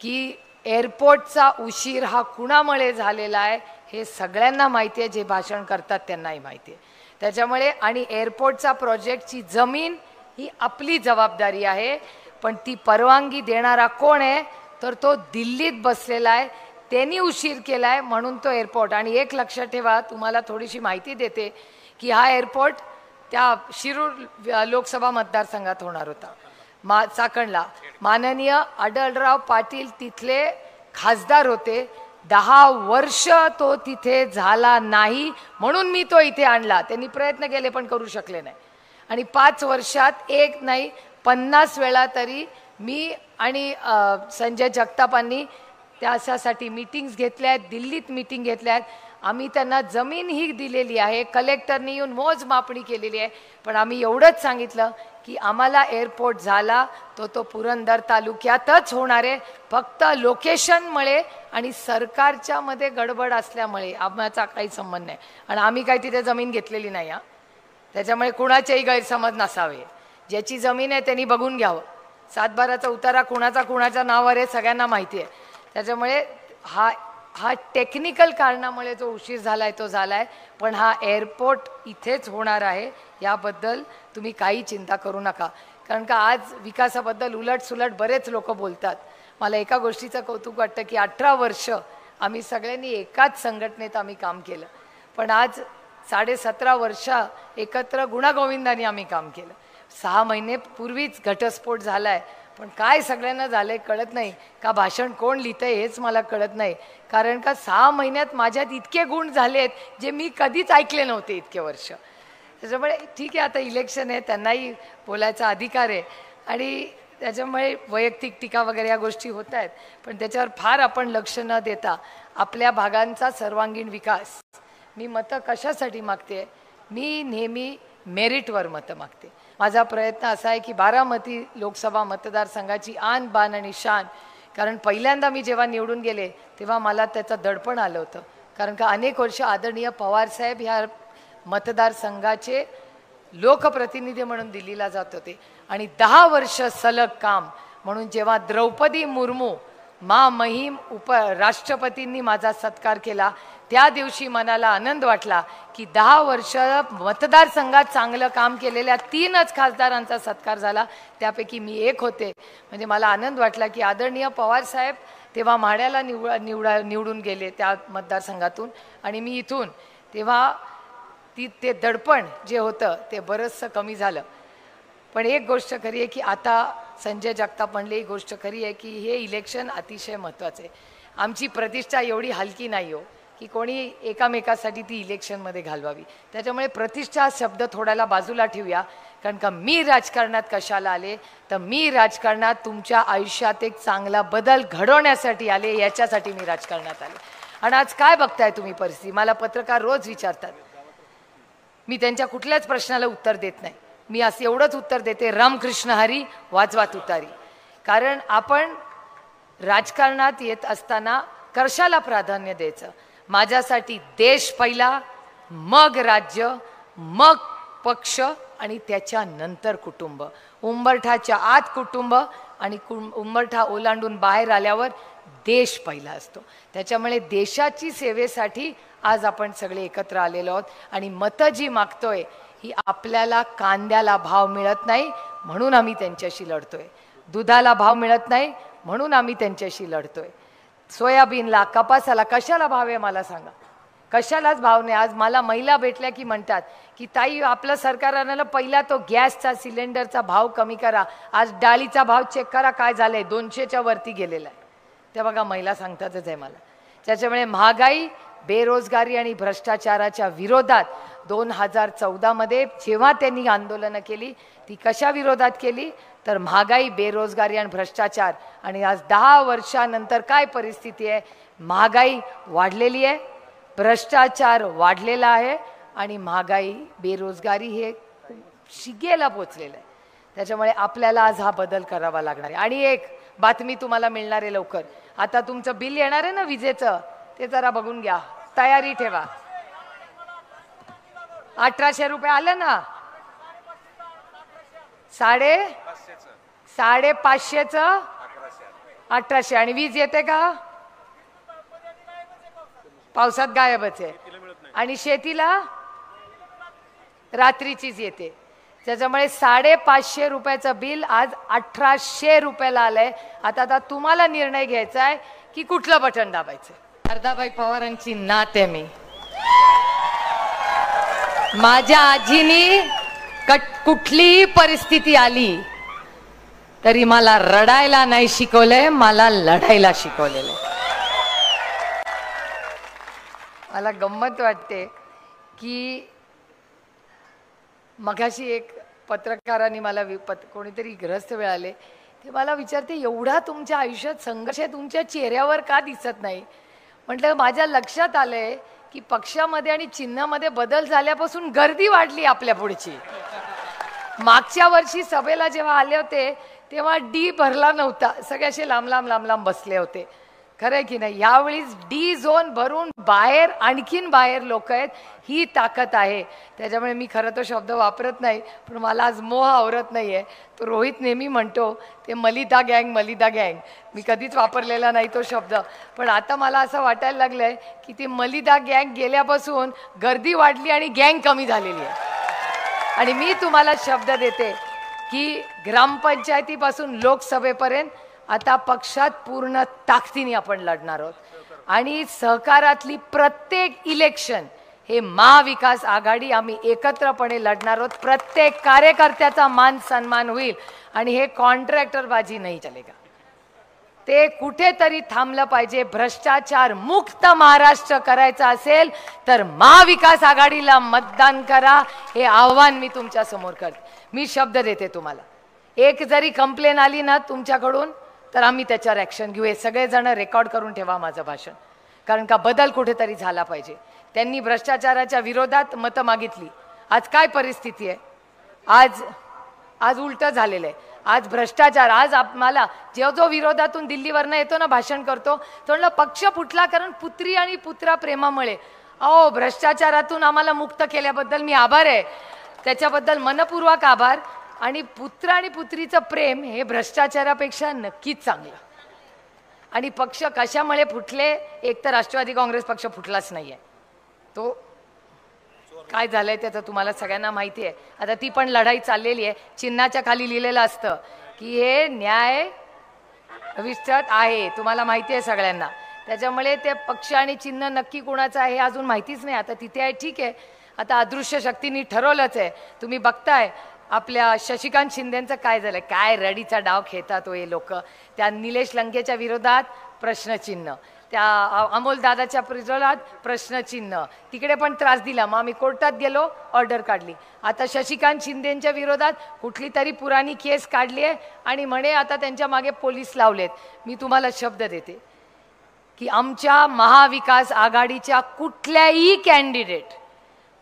की एअरपोर्टचा उशीर हा कुणामुळे झालेला आहे हे सगळ्यांना माहिती आहे, जे भाषण करतात त्यांनाही माहिती आहे. त्याच्यामुळे आणि एअरपोर्टचा प्रोजेक्टची जमीन ही आपली जबाबदारी आहे, पण ती परवानगी देणारा कोण आहे तर तो दिल्लीत बसलेला आहे, त्यांनी उशीर केला आहे म्हणून तो एअरपोर्ट. आणि एक लक्षात ठेवा, तुम्हाला थोडीशी माहिती देते की हा एअरपोर्ट त्या शिरूर लोकसभा मतदारसंघात होणार होता, चाकणला. माननीय आढळराव पाटील तिथले खासदार होते. 10 वर्ष तो तिथे झाला नाही, म्हणून मी तो इथे आणला. त्यांनी प्रयत्न केले पण करू शकले नाही. आणि 5 वर्षात एक नाही 50 वेळा तरी मी आणि संजय जगतापांनी त्यासाठी मीटिंग्स घेतल्या आहेत, दिल्लीत मीटिंग घेतल्या आहेत. आम्ही त्यांना जमीन ही दिलेली आहे, कलेक्टरनी येऊन मोजमापणी केलेली आहे. पण आम्ही एवढंच सांगितलं की आम्हाला एअरपोर्ट झाला तो पुरंदर तालुक्यातच होणार आहे, फक्त लोकेशनमुळे आणि सरकारच्या मध्ये गडबड असल्यामुळे आम्हाला काही संबंध नाही. आणि आम्ही काही तिथे जमीन घेतलेली नाही हा. त्याच्यामुळे कुणाचेही गैरसमज नसावे. ज्याची जमीन आहे त्यांनी बघून घ्यावं. 7/12चा उतारा कुणाच्या नावावर आहे सगळ्यांना माहिती आहे. त्याच्यामुळे हा टेक्निकल कारणामुळे जो उशीर झालाय तो झालाय, पण हा एअरपोर्ट इथेच होणार आहे, याबद्दल तुम्ही काही चिंता करू नका. कारण का आज विकासाबद्दल उलटसुलट बरेच लोक बोलतात. मला एका गोष्टीचं कौतुक वाटतं की 18 वर्ष आम्ही सगळ्यांनी एकाच संघटनेत आम्ही काम केलं, पण आज 17.5 वर्ष एकत्र गुणागोविंदाने आम्ही काम केलं. 6 महिने पूर्वीच घटस्फोट झालाय, पण काय सगळ्यांना झालंय कळत नाही का, भाषण कोण लिहितंय हेच मला कळत नाही. कारण का 6 महिन्यात माझ्यात इतके गुण झालेत जे मी कधीच ऐकले नव्हते इतके वर्ष. त्याच्यामुळे ठीक आहे, आता इलेक्शन आहे, त्यांनाही बोलायचा अधिकार आहे. आणि त्याच्यामुळे वैयक्तिक टीका वगैरे या गोष्टी होत आहेत, पण त्याच्यावर फार आपण लक्ष न देता आपल्या भागांचा सर्वांगीण विकास. मी मतं कशासाठी मागते? मी नेहमी मेरिटवर मतं मागते. माझा प्रयत्न असा आहे की बारामती लोकसभा मतदारसंघाची आन बान आणि शान, कारण पहिल्यांदा मी जेव्हा निवडून गेले तेव्हा मला त्याचं दडपण आलं होतं, कारण का अनेक वर्ष आदरणीय पवारसाहेब ह्या मतदारसंघाचे लोकप्रतिनिधी म्हणून दिल्लीला जात होते आणि 10 वर्ष सलग काम म्हणून जेव्हा द्रौपदी मुर्मू महिम राष्ट्रपतींनी माझा सत्कार केला त्या दिवशी मनाला आनंद वाटला की 10 वर्ष मतदारसंघात चांगलं काम केलेल्या 3च खासदारांचा सत्कार झाला, त्यापैकी मी एक होते. म्हणजे मला आनंद वाटला की आदरणीय पवारसाहेब तेव्हा माढ्याला निवडून गेले त्या मतदारसंघातून आणि मी इथून, तेव्हा ते दडपण जे होतं ते बरंचसं कमी झालं. पण एक गोष्ट खरी आहे की आता संजय जगताप म्हणले, ही गोष्ट खरी आहे की हे इलेक्शन अतिशय महत्त्वाचं आहे. आमची प्रतिष्ठा एवढी हलकी नाही हो की कोणी एकामेकासाठी ती इलेक्शनमध्ये घालवावी. त्याच्यामुळे प्रतिष्ठा शब्द थोड्याला बाजूला ठेवूया, कारण का मी राजकारणात कशाला आले तर मी राजकारणात तुमच्या आयुष्यात एक चांगला बदल घडवण्यासाठी आले, याच्यासाठी मी राजकारणात आले. आणि आज काय बघताय तुम्ही परिस्थिती? मला पत्रकार रोज विचारतात, मी त्यांच्या कुठल्याच प्रश्नाला उत्तर देत नाही. मी असं एवढंच उत्तर देते, रामकृष्ण हरी वाजवा तुतारी. कारण आपण राजकारणात येत असताना कशाला प्राधान्य द्यायचं? माझ्यासाठी देश पहिला, मग राज्य, मग पक्ष आणि त्याच्यानंतर कुटुंब. उंबरठाच्या आत कुटुंब आणि उंबरठा ओलांडून बाहेर आल्यावर देश पहिला असतो. त्याच्यामुळे देशाची सेवेसाठी आज आपण सगळे एकत्र आलेलो आहोत. आणि मतं जी मागतोय ही आपल्याला कांद्याला भाव मिळत नाही म्हणून आम्ही त्यांच्याशी लढतोय, दुधाला भाव मिळत नाही म्हणून आम्ही त्यांच्याशी लढतोय, सोयाबीनला कपासाला कशाला भाव आहे मला सांगा? कशालाच भाव नाही. आज मला महिला भेटल्या की म्हणतात की ताई आपलं सरकारनं पहिला तो गॅसचा सिलेंडरचा भाव कमी करा, आज डाळीचा भाव चेक करा काय झालंय, 200च्या वरती गेलेला आहे. ते बघा महिला सांगतातच आहे मला. त्याच्यामुळे महागाई, बेरोजगारी आणि भ्रष्टाचाराच्या विरोधात 2014 मध्ये जेव्हा त्यांनी आंदोलनं केली ती कशा विरोधात केली तर महागाई, बेरोजगारी आणि भ्रष्टाचार. आणि आज 10 वर्षानंतर काय परिस्थिती आहे? महागाई वाढलेली आहे, भ्रष्टाचार वाढलेला आहे आणि महागाई, बेरोजगारी हे शिगेला पोचलेलं आहे. त्याच्यामुळे आपल्याला आज हा बदल करावा लागणार आहे. आणि एक बातमी तुम्हाला मिळणार आहे लवकर, आता तुमचं बिल येणार आहे ना विजेचं, ते जरा बघून घ्या, तयारी ठेवा. 1800 रुपये आलं ना, 550चं 1800. आणि वीज येते का? पावसात गायबच आहे. आणि शेतीला रात्रीचीच येते. त्याच्यामुळे 550 रुपयाचं बिल आज 1800 रुपयाला आलंय. आता तुम्हाला निर्णय घ्यायचा आहे की कुठलं बटन दाबायचं. अर्धाबाई पवारांची नात आहे मी. माझ्या आजीनी कुठलीही परिस्थिती आली तरी मला रडायला नाही शिकवलंय, मला लढायला शिकवलेलं. मला गंमत वाटते की मगाशी एक पत्रकारांनी मला कोणीतरी ग्रस्त मिळाले, ते मला विचारते एवढा तुमच्या आयुष्यात संघर्ष तुमच्या चेहऱ्यावर का दिसत नाही? म्हटलं माझ्या लक्षात आलंय की पक्षामध्ये आणि चिन्हामध्ये बदल झाल्यापासून गर्दी वाढली आपल्या पुढची. मागच्या वर्षी सभेला जेव्हा आले होते तेव्हा डी भरला नव्हता, सगळे असे लांब लांब बसले होते. खरंय की नाही? यावेळी डी झोन भरून बाहेर, आणखीन बाहेर लोक आहेत, ही ताकद आहे. त्याच्यामुळे मी खरं तो शब्द वापरत नाही, पण मला आज मोह आवरत नाहीये. तो रोहित नेहमी म्हणतो ते मलिदा गँग, मलिदा गँग. मी कधीच वापरलेला नाही तो शब्द, पण आता मला असं वाटायला लागलंय की ती मलिदा गँग गेल्यापासून गर्दी वाढली आणि गँग कमी झालेली आहे. आणि मी तुम्हाला शब्द देते की ग्रामपंचायतीपासून लोकसभेपर्यंत आता पक्षात पूर्ण ताकदीने आपण लढणार आहोत. आणि सहकारातली प्रत्येक इलेक्शन हे महाविकास आघाडी आम्ही एकत्रपणे लढणार आहोत. प्रत्येक कार्यकर्त्याचा मान सन्मान होईल आणि हे कॉन्ट्रॅक्टरबाजी नाही चलेगा. ते कुठेतरी थांबलं पाहिजे. भ्रष्टाचार मुक्त महाराष्ट्र करायचा असेल तर महाविकास आघाडीला मतदान करा, हे आव्हान मी तुमच्या समोर करते. मी शब्द देते तुम्हाला, एक जरी कंप्लेन आली ना तुमच्याकडून तर आम्ही त्याच्यावर ॲक्शन घेऊ. हे सगळेजण रेकॉर्ड करून ठेवा माझं भाषण, कारण का बदल कुठेतरी झाला पाहिजे. त्यांनी भ्रष्टाचाराच्या विरोधात मतं मागितली. आज काय परिस्थिती आहे? आज उलटं झालेलं आहे. आज भ्रष्टाचार, आज आम्हाला जो विरोधातून दिल्लीवरनं येतो ना भाषण करतो तो म्हणलं पक्ष फुटला कारण पुत्री आणि पुत्रा प्रेमामुळे. अहो, भ्रष्टाचारातून आम्हाला मुक्त केल्याबद्दल मी आभार आहे, त्याच्याबद्दल मनपूर्वक आभार. आणि पुत्र आणि पुत्रीचं प्रेम हे भ्रष्टाचारापेक्षा नक्कीच चांगलं. आणि पक्ष कशामुळे फुटले? एक तर राष्ट्रवादी काँग्रेस पक्ष फुटलाच नाहीये. तो काय झालंय त्याचं तुम्हाला सगळ्यांना माहिती आहे. आता ती पण लढाई चाललेली आहे. चिन्हाच्या खाली लिहिलेलं असतं की हे न्याय विस्तृत आहे, तुम्हाला माहिती आहे सगळ्यांना. त्याच्यामुळे ते पक्ष आणि चिन्ह नक्की कोणाचं आहे हे अजून माहितीच नाही. आता तिथे आहे, ठीक आहे. आता अदृश्य शक्तींनी ठरवलंच आहे. तुम्ही बघताय आपल्या शशिकांत शिंदेचं काय झालं, काय रडीचा डाव खेळतात हे लोक. त्या निलेश लंकेच्या विरोधात प्रश्नचिन्ह, त्या अमोल दादाच्या विरोधात प्रश्नचिन्ह, तिकडे पण त्रास दिला. मग आम्ही कोर्टात गेलो, ऑर्डर काढली. आता शशिकांत शिंदेच्या विरोधात कुठली तरी पुराणी केस काढली आहे आणि म्हणे आता त्यांच्या मागे पोलीस लावलेत. मी तुम्हाला शब्द देते की आमच्या महाविकास आघाडीच्या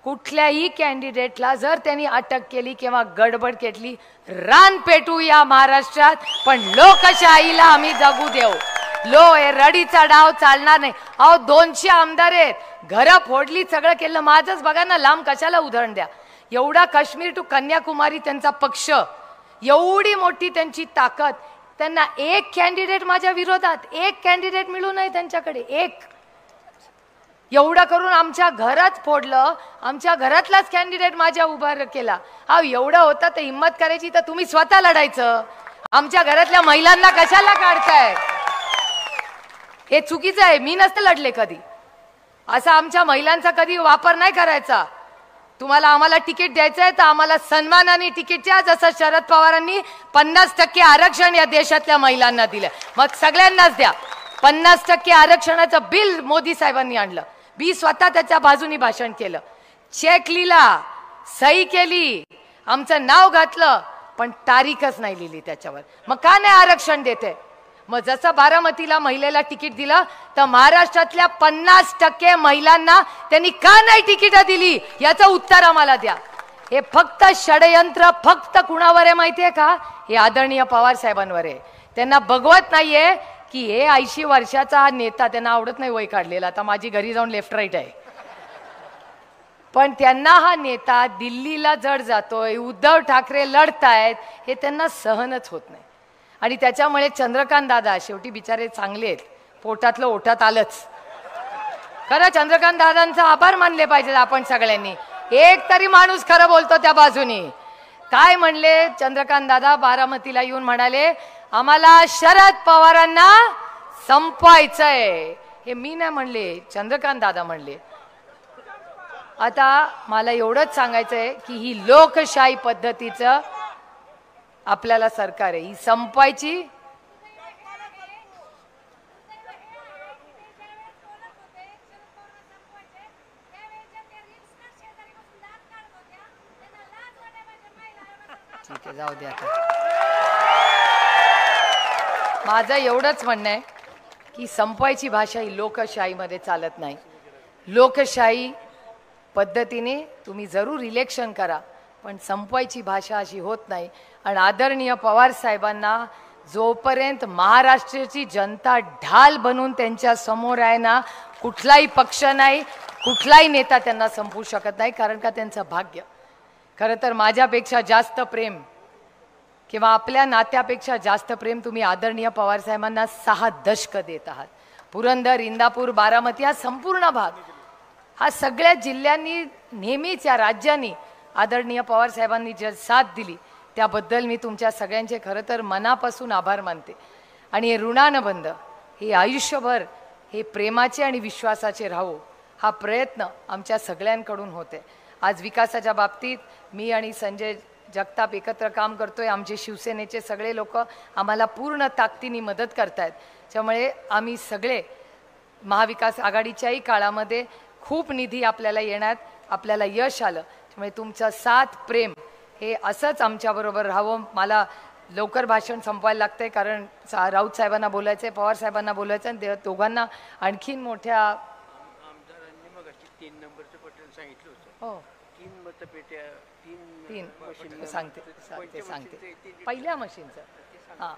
कुठल्याही कॅन्डिडेटला जर त्यांनी अटक केली किंवा गडबड केली, रान पेटू या महाराष्ट्रात, पण लोकशाहीला आम्ही जगू देऊ. हे रडीचा डाव चालणार नाही. अहो, 200 आमदार आहेत, घरं फोडली, सगळं केलं. माझंच बघा ना, लांब कशाला उदाहरण द्या. एवढा काश्मीर टू कन्याकुमारी त्यांचा पक्ष, एवढी मोठी त्यांची ताकद. त्यांना एक कॅन्डिडेट माझ्या विरोधात, एक कॅन्डिडेट मिळू नये त्यांच्याकडे, एक. एवढं करून आमच्या घरात फोडलं, आमच्या घरातलाच कॅन्डिडेट माझ्या उभा केला. अहो, एवढं होतं तर हिंमत करायची तर तुम्ही स्वतः लढायचं. आमच्या घरातल्या महिलांना कशाला काढताय? हे चुकीचं आहे. मी नसतं लढले कधी. असा आमच्या महिलांचा कधी वापर नाही करायचा. तुम्हाला आम्हाला तिकीट द्यायचं आहे तर आम्हाला सन्मानाने तिकीट द्या, जसं शरद पवारांनी 50% आरक्षण या देशातल्या महिलांना दिलं. मग सगळ्यांनाच द्या. 50% आरक्षणाचं बिल मोदी साहेबांनी आणलं. मी स्वतः त्याच्या बाजूनी भाषण केलं, चेक लिहिला, सही केली, आमचं नाव घातलं, पण तारीखच नाही लिहिली त्याच्यावर. मग का नाही आरक्षण देते? मग जसं बारामतीला महिलेला तिकीट दिलं तर महाराष्ट्रातल्या 50% महिलांना त्यांनी का नाही तिकीट दिली याचं उत्तर आम्हाला द्या. हे फक्त षडयंत्र फक्त कुणावर आहे माहितीये का? हे आदरणीय पवार साहेबांवर आहे. त्यांना बघवत नाहीये की हे 80 वर्षाचा हा नेता, त्यांना आवडत नाही वय काढलेला. आता माझी घरी जाऊन लेफ्ट राईट आहे, पण त्यांना हा नेता दिल्लीला जड जातोय, उद्धव ठाकरे लढतायत, हे त्यांना सहनच होत नाही. आणि त्याच्यामुळे चंद्रकांत दादा शेवटी बिचारे चांगले आहेत, पोटातलं ओठात आलंच. खरं चंद्रकांत दादांचा आभार मानले पाहिजे आपण सगळ्यांनी. एक तरी माणूस खरं बोलतो त्या बाजूनी. काय म्हणले चंद्रकांत दादा? बारामतीला येऊन म्हणाले आम्हाला शरद पवारांना संपवायचंय. हे मी नाही म्हणले, चंद्रकांत दादा म्हणले. आता मला एवढंच सांगायचंय की ही लोकशाही पद्धतीचं आपल्याला सरकार आहे, ही संपवायची. ठीक आहे, जाऊ द्या. माझं एवढंच म्हणणं आहे की संपवायची भाषा ही लोकशाहीमध्ये चालत नाही. लोकशाही पद्धतीने तुम्ही जरूर इलेक्शन करा, पण संपवायची भाषा अशी होत नाही. आणि आदरणीय पवार साहेबांना जोपर्यंत महाराष्ट्राची जनता ढाल बनून त्यांच्या समोर आहे ना, कुठलाही पक्ष नाही, कुठलाही नेता त्यांना संपवू शकत नाही. कारण का त्यांचं भाग्य. खरं तर माझ्यापेक्षा जास्त प्रेम किंवा आपल्या नात्यापेक्षा जास्त प्रेम तुम्ही आदरणीय पवार साहेबांना 6 दशक देत आहात. पुरंदर, इंदापूर, बारामती हा संपूर्ण भाग, हा सगळ्या जिल्ह्यांनी नेहमीच या राज्यांनी आदरणीय पवार साहेबांनी जी साथ दिली त्याबद्दल मी तुमच्या सगळ्यांचे खरं तर मनापासून आभार मानते. आणि हे ऋणानुबंध हे आयुष्यभर हे प्रेमाचे आणि विश्वासाचे राहू, हा प्रयत्न आमच्या सगळ्यांकडून होते. आज विकासाच्या बाबतीत मी आणि संजय जगताप एकत्र काम करतोय. आमचे शिवसेनेचे सगळे लोक आम्हाला पूर्ण ताकदीने मदत करतायत. त्यामुळे आम्ही सगळे महाविकास आघाडीच्याही काळामध्ये खूप निधी आपल्याला येण्यात आपल्याला यश आलं. त्यामुळे तुमचं साथ प्रेम हे असंच आमच्याबरोबर राहावं. मला लवकर भाषण संपवायला लागतंय कारण राऊत साहेबांना बोलायचंय, पवार साहेबांना बोलायचं आणि दोघांना आणखीन मोठ्या हो तीन सांगते पहिल्या मशीनचं हां.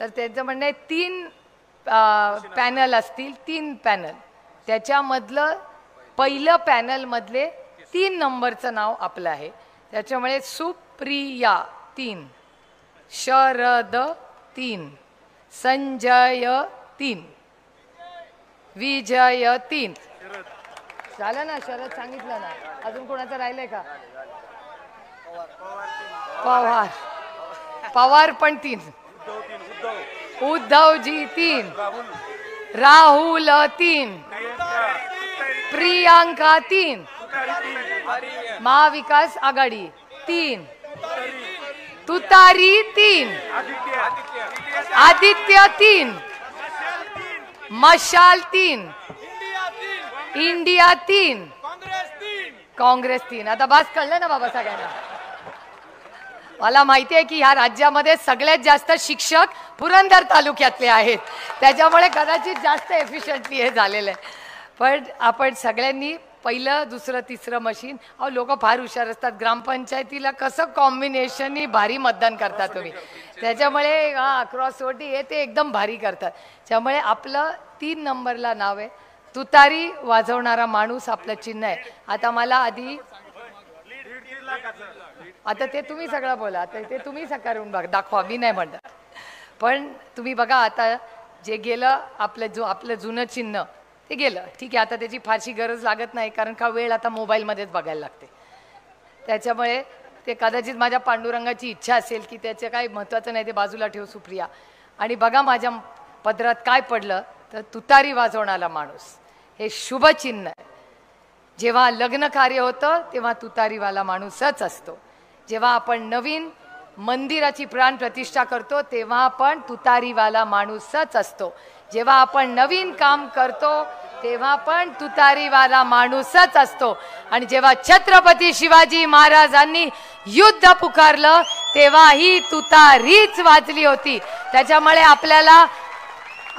तर त्यांचं म्हणणं आहे 3 पॅनल असतील, 3 पॅनल, त्याच्यामधलं पहिलं पॅनलमधले 3 नंबरचं नाव आपलं आहे. त्याच्यामुळे सुप्रिया 3, शरद 3, संजय 3, विजय 3. झालं ना? शरद सांगितलं ना. अजून कोणाचं राहिलंय का? पवार पण 3, उद्धवजी 3, राहुल 3, प्रियांका 3, महाविकास आघाडी 3, तुतारी 3, आदित्य 3, मशाल 3, इंडिया 3, काँग्रेस 3. आता बस कळलं ना बाबा सगळ्यांना? मला माहिती आहे की ह्या राज्यामध्ये सगळ्यात जास्त शिक्षक पुरंदर तालुक्यातले आहेत, त्याच्यामुळे कदाचित जास्त एफिशियंटली हे झालेलं आहे. पण आपण सगळ्यांनी पहिलं, दुसरं, तिसरं मशीन, अहो लोक फार हुशार असतात. ग्रामपंचायतीला कसं कॉम्बिनेशननी भारी मतदान करता तुम्ही, त्याच्यामुळे क्रॉस वोटिंग हे ते एकदम भारी करतात. त्यामुळे आपलं 3 नंबरला नाव आहे. तुतारी वाजवणारा माणूस आपलं चिन्ह आहे. आता मला आधी आता ते तुम्ही सगळं बोला, आता ते तुम्ही करून बघा, दाखवा, मी नाही म्हणणार. पण तुम्ही बघा आता जे गेलं आपलं जुनं चिन्ह ते गेलं, ठीक आहे. आता त्याची फारशी गरज लागत नाही कारण का वेळ आता मोबाईलमध्येच बघायला लागते. त्याच्यामुळे ते कदाचित माझ्या पांडुरंगाची इच्छा असेल की त्याचं काही महत्त्वाचं नाही, ते बाजूला ठेव सुप्रिया. आणि बघा माझ्या पदरात काय पडलं, तर तुतारी वाजवणारा माणूस हे शुभ चिन्ह आहे. जेव्हा लग्न कार्य होतं तेव्हा तुतारीवाला माणूसच असतो. जेव्हा आपण नवीन मंदिराची प्राण प्रतिष्ठा करतो तेव्हा आपण तुतारीवाला माणूसच असतो. जेव्हा आपण नवीन काम करतो तेव्हा पण तुतारीवाला माणूसच असतो. आणि जेव्हा छत्रपती शिवाजी महाराजांनी युद्ध पुकारलं तेव्हा ही तुतारीच वाजली होती. त्याच्यामुळे आपल्याला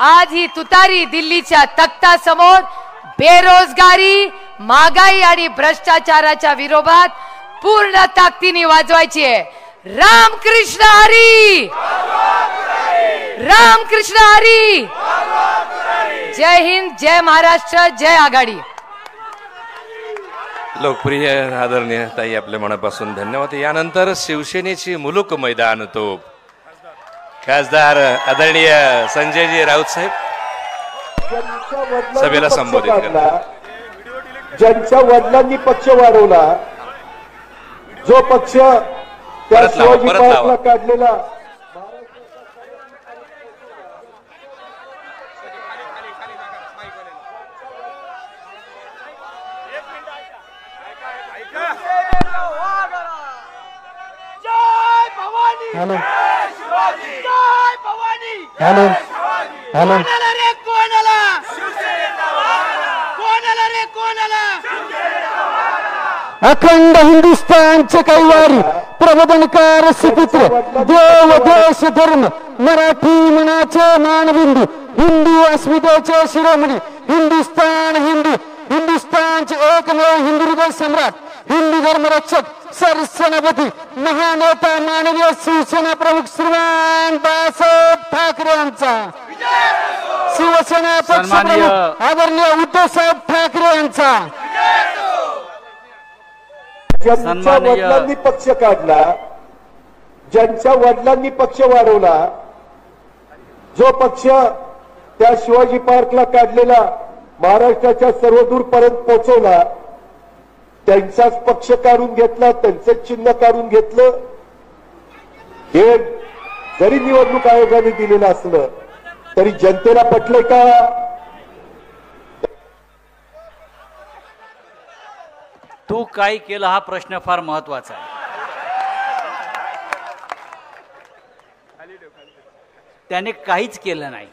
आज ही तुतारी दिल्लीच्या तख्तासमोर बेरोजगारी, महागाई आणि भ्रष्टाचाराच्या विरोधात पूर्ण ताकदीने वाजवायची आहे. रामकृष्ण हरी, रामकृष्ण हरी. जय हिंद, जय महाराष्ट्र, जय आघाडी. लोकप्रिय आदरणीय ताई, आपल्या मनापासून धन्यवाद. यानंतर शिवसेनेची मुलुक मैदान तोप खासदार आदरणीय संजयजी राऊत साहेब सभेला संबोधित करतात. ज्यांच्या वडिलांनी पक्ष वाढवला, जो पक्ष त्या शिवाजी पार्कला काढलेला, हॅलो हॅलो हॅलो अखंड हिंदुस्थानचे कैवारी प्रबोधनकार सुपुत्र, देव देश धर्म मराठी मनाचे मानबिंदू, हिंदू अस्मितेचे शिरोमणी, हिंदुस्थान हिंदू, हिंदुस्थानचे एकमेव हिंदू हृदय सम्राट, हिंदू धर्मरक्षक, सरसेनापती, महानेता, माननीय शिवसेना प्रमुख श्रीमान बाळासाहेब ठाकरे यांचा, शिवसेना पक्ष प्रमुख आदरणीय उद्धवसाहेब ठाकरे यांचा. ज्यांच्या वडिलांनी पक्ष काढला, ज्यांच्या वडिलांनी पक्ष वाढवला, जो पक्ष त्या शिवाजी पार्कला काढलेला महाराष्ट्राच्या सर्वदूरपर्यंत पोहोचवला, त्यांचाच पक्ष काढून घेतला, त्यांचंच चिन्ह काढून घेतलं. हे जरी निवडणूक आयोगाने दिलेलं असलं तरी जनतेला पटलंय का? तू काय केलं हा प्रश्न फार महत्वाचा आहे. त्याने काहीच केलं नाही.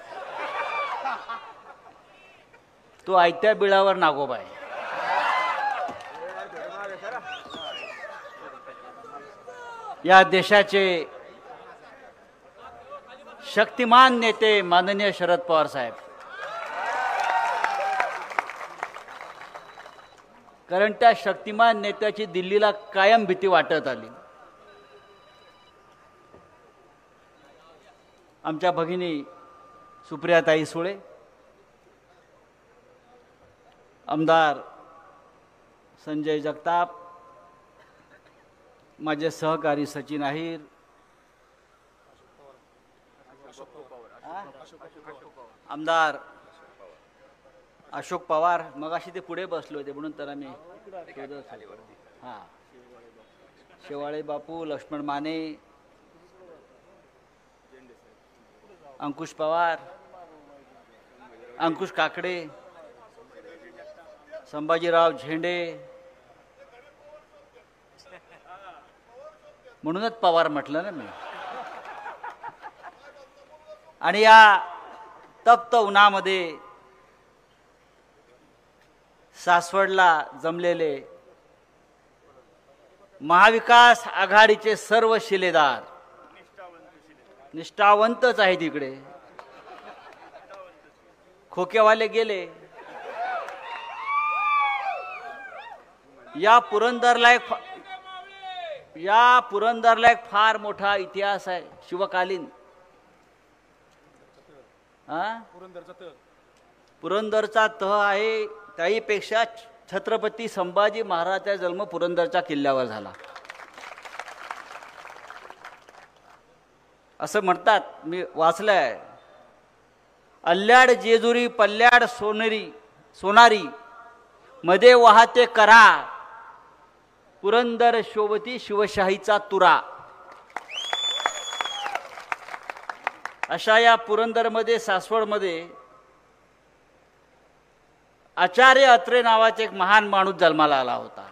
तो आयत्या बिळावर नागोबा आहे. या देशाचे शक्तिमान नेते माननीय शरद पवार साहेब, कारण त्या शक्तिमान नेत्याची दिल्लीला कायम भीती वाटत आली. आमच्या भगिनी सुप्रियाताई सुळे, आमदार संजय जगताप, माझे सहकारी सचिन अहिर, आमदार अशोक पवार, मगाशी ते पुढे बसले होते म्हणून तर आम्ही हां, शेवाळे बापू, लक्ष्मण माने, अंकुश पवार, अंकुश काकडे, संभाजीराव झेंडे, म्हणूनच पवार म्हटलं ना मी. आणि या तप्त उन्हामध्ये सासवडला जमलेले महाविकास आघाडीचे सर्व शिलेदार, निष्ठावंतच आहेत. इकडे खोकेवाले गेले. या पुरंदरला एक फार मोठा इतिहास आहे, शिवकालीन. पुरंदरचा तह आहे, त्याहीपेक्षा छत्रपती संभाजी महाराजांचा जन्म पुरंदरच्या किल्ल्यावर झाला असं म्हणतात. मी वाचलंय. अल्ल्याड जेजुरी पल्ल्याड सोनारी मध्ये वाहते करा, पुरंदर शोभती शिवशाहीचा तुरा. अशा या पुरंदरमध्ये, सासवडमध्ये आचार्य अत्रे नावाचे एक महान माणूस जन्माला आला होता.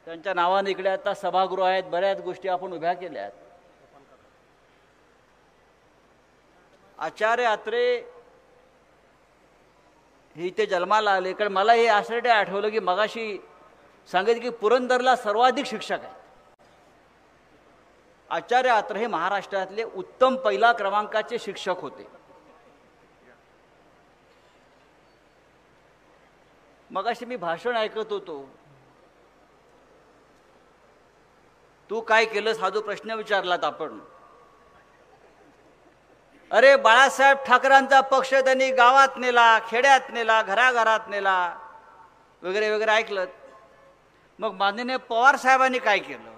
त्यांच्या नावाने इकडे आता सभागृह आहेत, बऱ्याच गोष्टी आपण उभ्या केल्या आहेत. आचार्य अत्रे हे इथे जन्माला आले, कारण मला हे आश्चर्य आठवलं की मगाशी सांगितलं की पुरंदरला सर्वाधिक शिक्षक आहेत. आचार्य अत्रे हे महाराष्ट्रातले उत्तम पहिला क्रमांकाचे शिक्षक होते. मगाशी मी भाषण ऐकत होतो. तू काय केलंस हा जो प्रश्न विचारलात आपण, अरे बाळासाहेब ठाकरेंचा पक्ष त्यांनी गावात नेला, खेड्यात नेला, घराघरात नेला वगैरे वगैरे ऐकलं. मग माननीय पवार साहेबांनी काय केलं?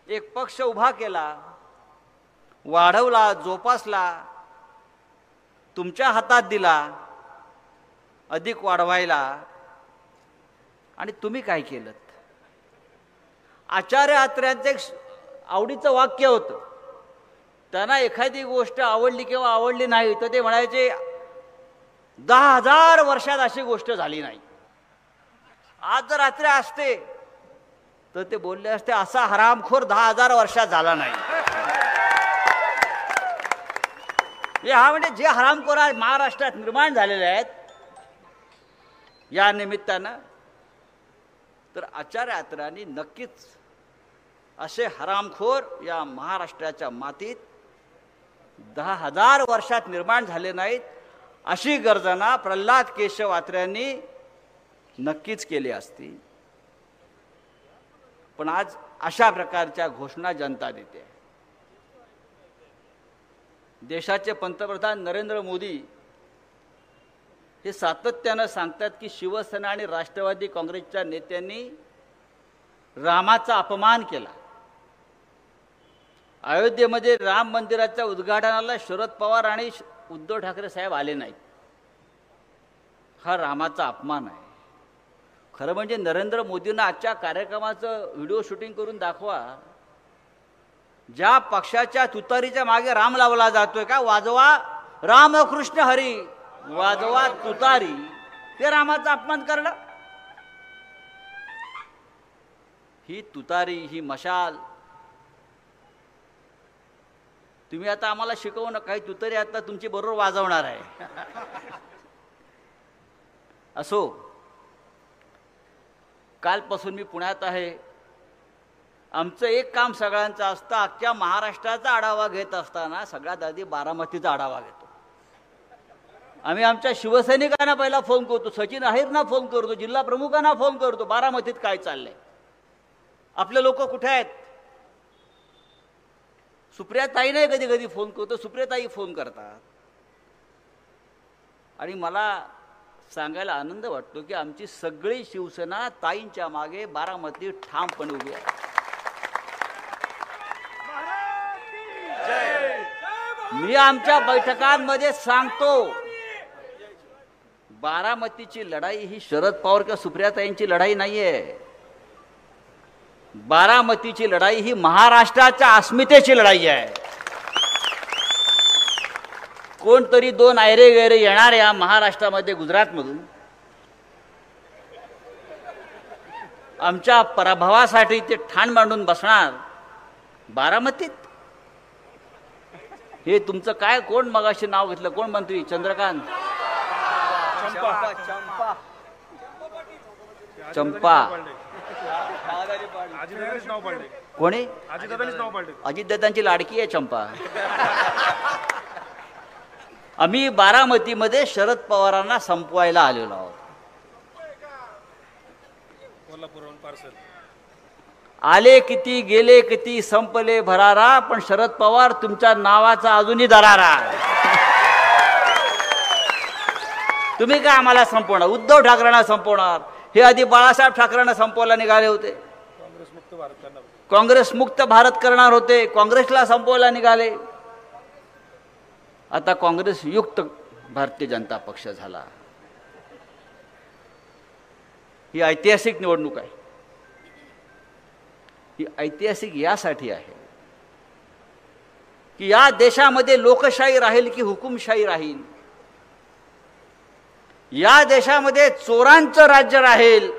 एक पक्ष उभा केला, वाढवला, जोपासला, तुमच्या हातात दिला अधिक वाढवायला. आणि तुम्ही काय केलं? आचार्य अत्र्यांचं एक आवडीचं वाक्य होतं. त्यांना एखादी गोष्ट आवडली किंवा आवडली नाही तर ते म्हणायचे 10,000 वर्षात अशी गोष्ट झाली नाही. आज जर रात्री असते तर ते बोलले असते असा हरामखोर 10,000 वर्षात झाला नाही. हा म्हणजे जे हरामखोर आज महाराष्ट्रात निर्माण झालेले आहेत या निमित्तानं, तर आचार्य अत्र्यांनी नक्कीच असे हरामखोर या महाराष्ट्राच्या मातीत 10,000 वर्षात निर्माण झाले नाहीत अशी गर्जना प्रल्हाद केशव अत्र्यांनी नक्कीच केली असती. पण आज अशा प्रकारच्या घोषणा जनता देते. देशाचे पंतप्रधान नरेंद्र मोदी हे सातत्यानं सांगतात की शिवसेना आणि राष्ट्रवादी काँग्रेसच्या नेत्यांनी रामाचा अपमान केला. अयोध्येमध्ये राम मंदिराच्या उद्घाटनाला शरद पवार आणि उद्धव ठाकरे साहेब आले नाहीत. हा रामाचा अपमान आहे. खरं म्हणजे नरेंद्र मोदींना आजच्या कार्यक्रमाचं व्हिडिओ शूटिंग करून दाखवा. ज्या पक्षाच्या तुतारीच्या मागे राम लावला जातोय का, वाजवा रामकृष्ण हरी, वाजवा तुतारी, ते रामाचा अपमान करणं. ही तुतारी, ही मशाल, तुम्ही आता आम्हाला शिकवू नका. काही तुतारी आता तुमची बरोबर वाजवणार आहे. असो, कालपासून मी पुण्यात आहे. आमचं एक काम सगळ्यांचं असतं, अख्ख्या महाराष्ट्राचा आढावा घेत असताना सगळ्यात आधी बारामतीचा आढावा घेतो. आम्ही आमच्या शिवसैनिकांना पहिला फोन करतो, सचिन अहिरना फोन करतो, जिल्हा प्रमुखांना फोन करतो, बारामतीत काय चाललंय, आपले लोक कुठे आहेत. सुप्रियाताई नाही कधी कधी फोन करतो, सुप्रियाताई फोन करतात. आणि मला सांगायला आनंद वाटतो की आमची सगळी शिवसेना ताईंच्या मागे बारामती ठामपणे उभी आहे. मी आमच्या बैठकांमध्ये सांगतो, बारामतीची लढाई ही शरद पवार किंवा सुप्रियाताईंची लढाई नाहीये. बारामतीची लढाई ही महाराष्ट्राच्या अस्मितेची लढाई आहे. कोणतरी दोन आयरे गैरे येणार या महाराष्ट्रामध्ये गुजरातमधून आमच्या पराभवासाठी ते ठाण मांडून बसणार बारामतीत. हे तुमचं काय, कोण मगाशी नाव घेतलं, कोण मंत्री, चंद्रकांत चंपा कोणी, अजितदादांची लाडकी आहे चंपा. आम्ही बारामतीमध्ये शरद पवारांना संपवायला आलेलो आहोत. आले किती, गेले किती, संपले भरारा, पण शरद पवार तुमच्या नावाचा अजूनही दरारा. तुम्ही काय आम्हाला संपवणार, उद्धव ठाकरेंना संपवणार. हे आधी बाळासाहेब ठाकरेंना संपवायला निघाले होते, काँग्रेस मुक्त भारत करणार होते, काँग्रेसला संपवायला निघाले. आता काँग्रेस युक्त भारतीय जनता पक्ष झाला. ही ऐतिहासिक निवडणूक आहे. ही ऐतिहासिक यासाठी आहे की या देशामध्ये लोकशाही राहील की हुकुमशाही राहील, या देशामध्ये चोरांचं राज्य राहील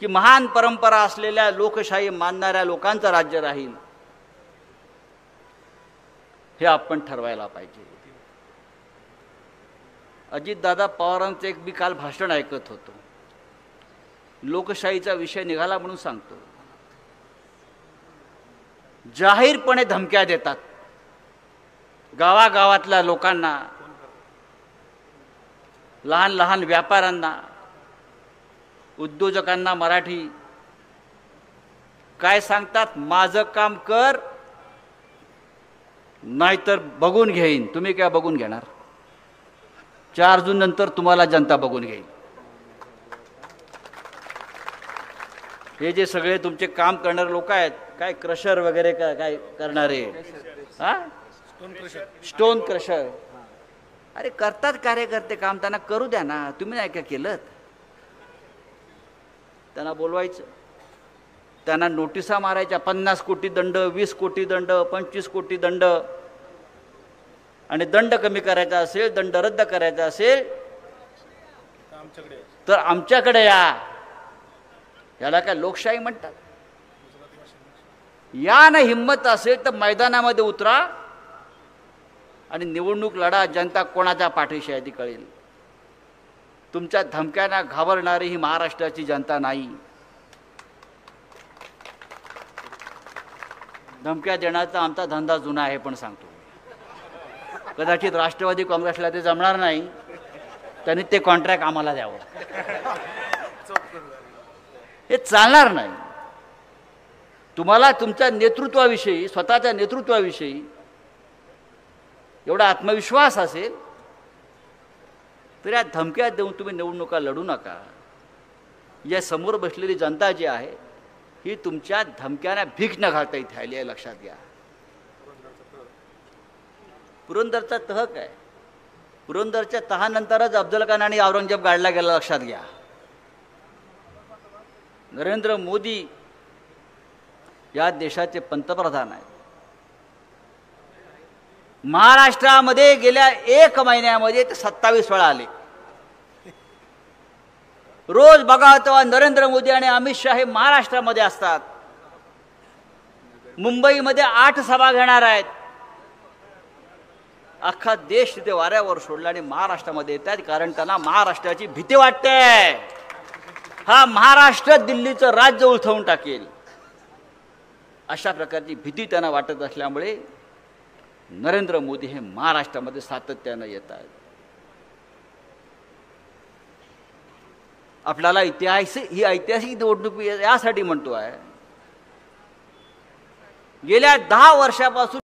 की महान परंपरा असलेल्या लोकशाही मानणाऱ्या लोकांचं राज्य राहील, हे आपण ठरवायला पाहिजे. अजितदादा पवारांचं एक मी काल भाषण ऐकत होतो, लोकशाहीचा विषय निघाला म्हणून सांगतो. जाहीरपणे धमक्या देतात गावागावातल्या लोकांना, लहान लहान व्यापाऱ्यांना, उद्योजकांना. मराठी काय सांगतात, माझं काम कर नाहीतर बघून घेईन. तुम्ही काय बघून घेणार, 4 जून नंतर तुम्हाला जनता बघून घेईल. हे जे सगळे तुमचे काम करणारे लोक आहेत, काय क्रशर वगैरे काय करणारे, हा स्टोन क्रशर, अरे करतात कार्यकर्ते काम, त्यांना करू द्या ना. तुम्ही नाही का केलं, त्यांना बोलवायचं, त्यांना नोटिसा मारायच्या, 50 कोटी दंड, 20 कोटी दंड, 25 कोटी दंड. आणि दंड कमी करायचा असेल, दंड रद्द करायचा असेल तर आमच्याकडे या. याला काय लोकशाही म्हणतात. या ना हिम्मत असेल तर मैदानामध्ये उतरा आणि निवडणूक लढा. जनता कोणाच्या पाठीशी आहे ती कळेल. तुमच्या धमक्यांना घाबरणारी ही महाराष्ट्राची जनता नाही. धमक्या देण्याचा आमचा धंदा जुना आहे, पण सांगतो कदाचित राष्ट्रवादी काँग्रेसला ते जमणार नाही, त्यांनी ते कॉन्ट्रॅक्ट आम्हाला द्यावं. हे चालणार नाही. तुम्हाला तुमच्या नेतृत्वाविषयी, स्वतःच्या नेतृत्वाविषयी एवढा आत्मविश्वास असेल तर या धमक्या देऊन तुम्ही निवडणुका लढू नका. या समोर बसलेली जनता जी आहे ही तुमच्या धमक्यांना भीक न घालता इथे आली आहे, लक्षात घ्या. पुरंदरचा तह काय, पुरंदरच्या तहानंतरच अफजल खान आणि औरंगजेब गाडला गेला, लक्षात घ्या. नरेंद्र मोदी या देशाचे पंतप्रधान आहेत. महाराष्ट्रामध्ये गेल्या 1 महिन्यामध्ये ते 27 वेळा आले. रोज बघा तेव्हा नरेंद्र मोदी आणि अमित शहा हे महाराष्ट्रामध्ये असतात. मुंबईमध्ये 8 सभा घेणार आहेत. अख्खा देश तिथे वाऱ्यावर सोडला आणि महाराष्ट्रामध्ये येतात, कारण त्यांना महाराष्ट्राची भीती वाटते. हा महाराष्ट्र दिल्लीचं राज्य उलथवून टाकेल अशा प्रकारची भीती त्यांना वाटत असल्यामुळे नरेंद्र मोदी हे महाराष्ट्रामध्ये सातत्यानं येत आहेत. आपल्याला ही ऐतिहासिक निवडणूक यासाठी म्हणतो आहे, गेल्या 10 वर्षापासून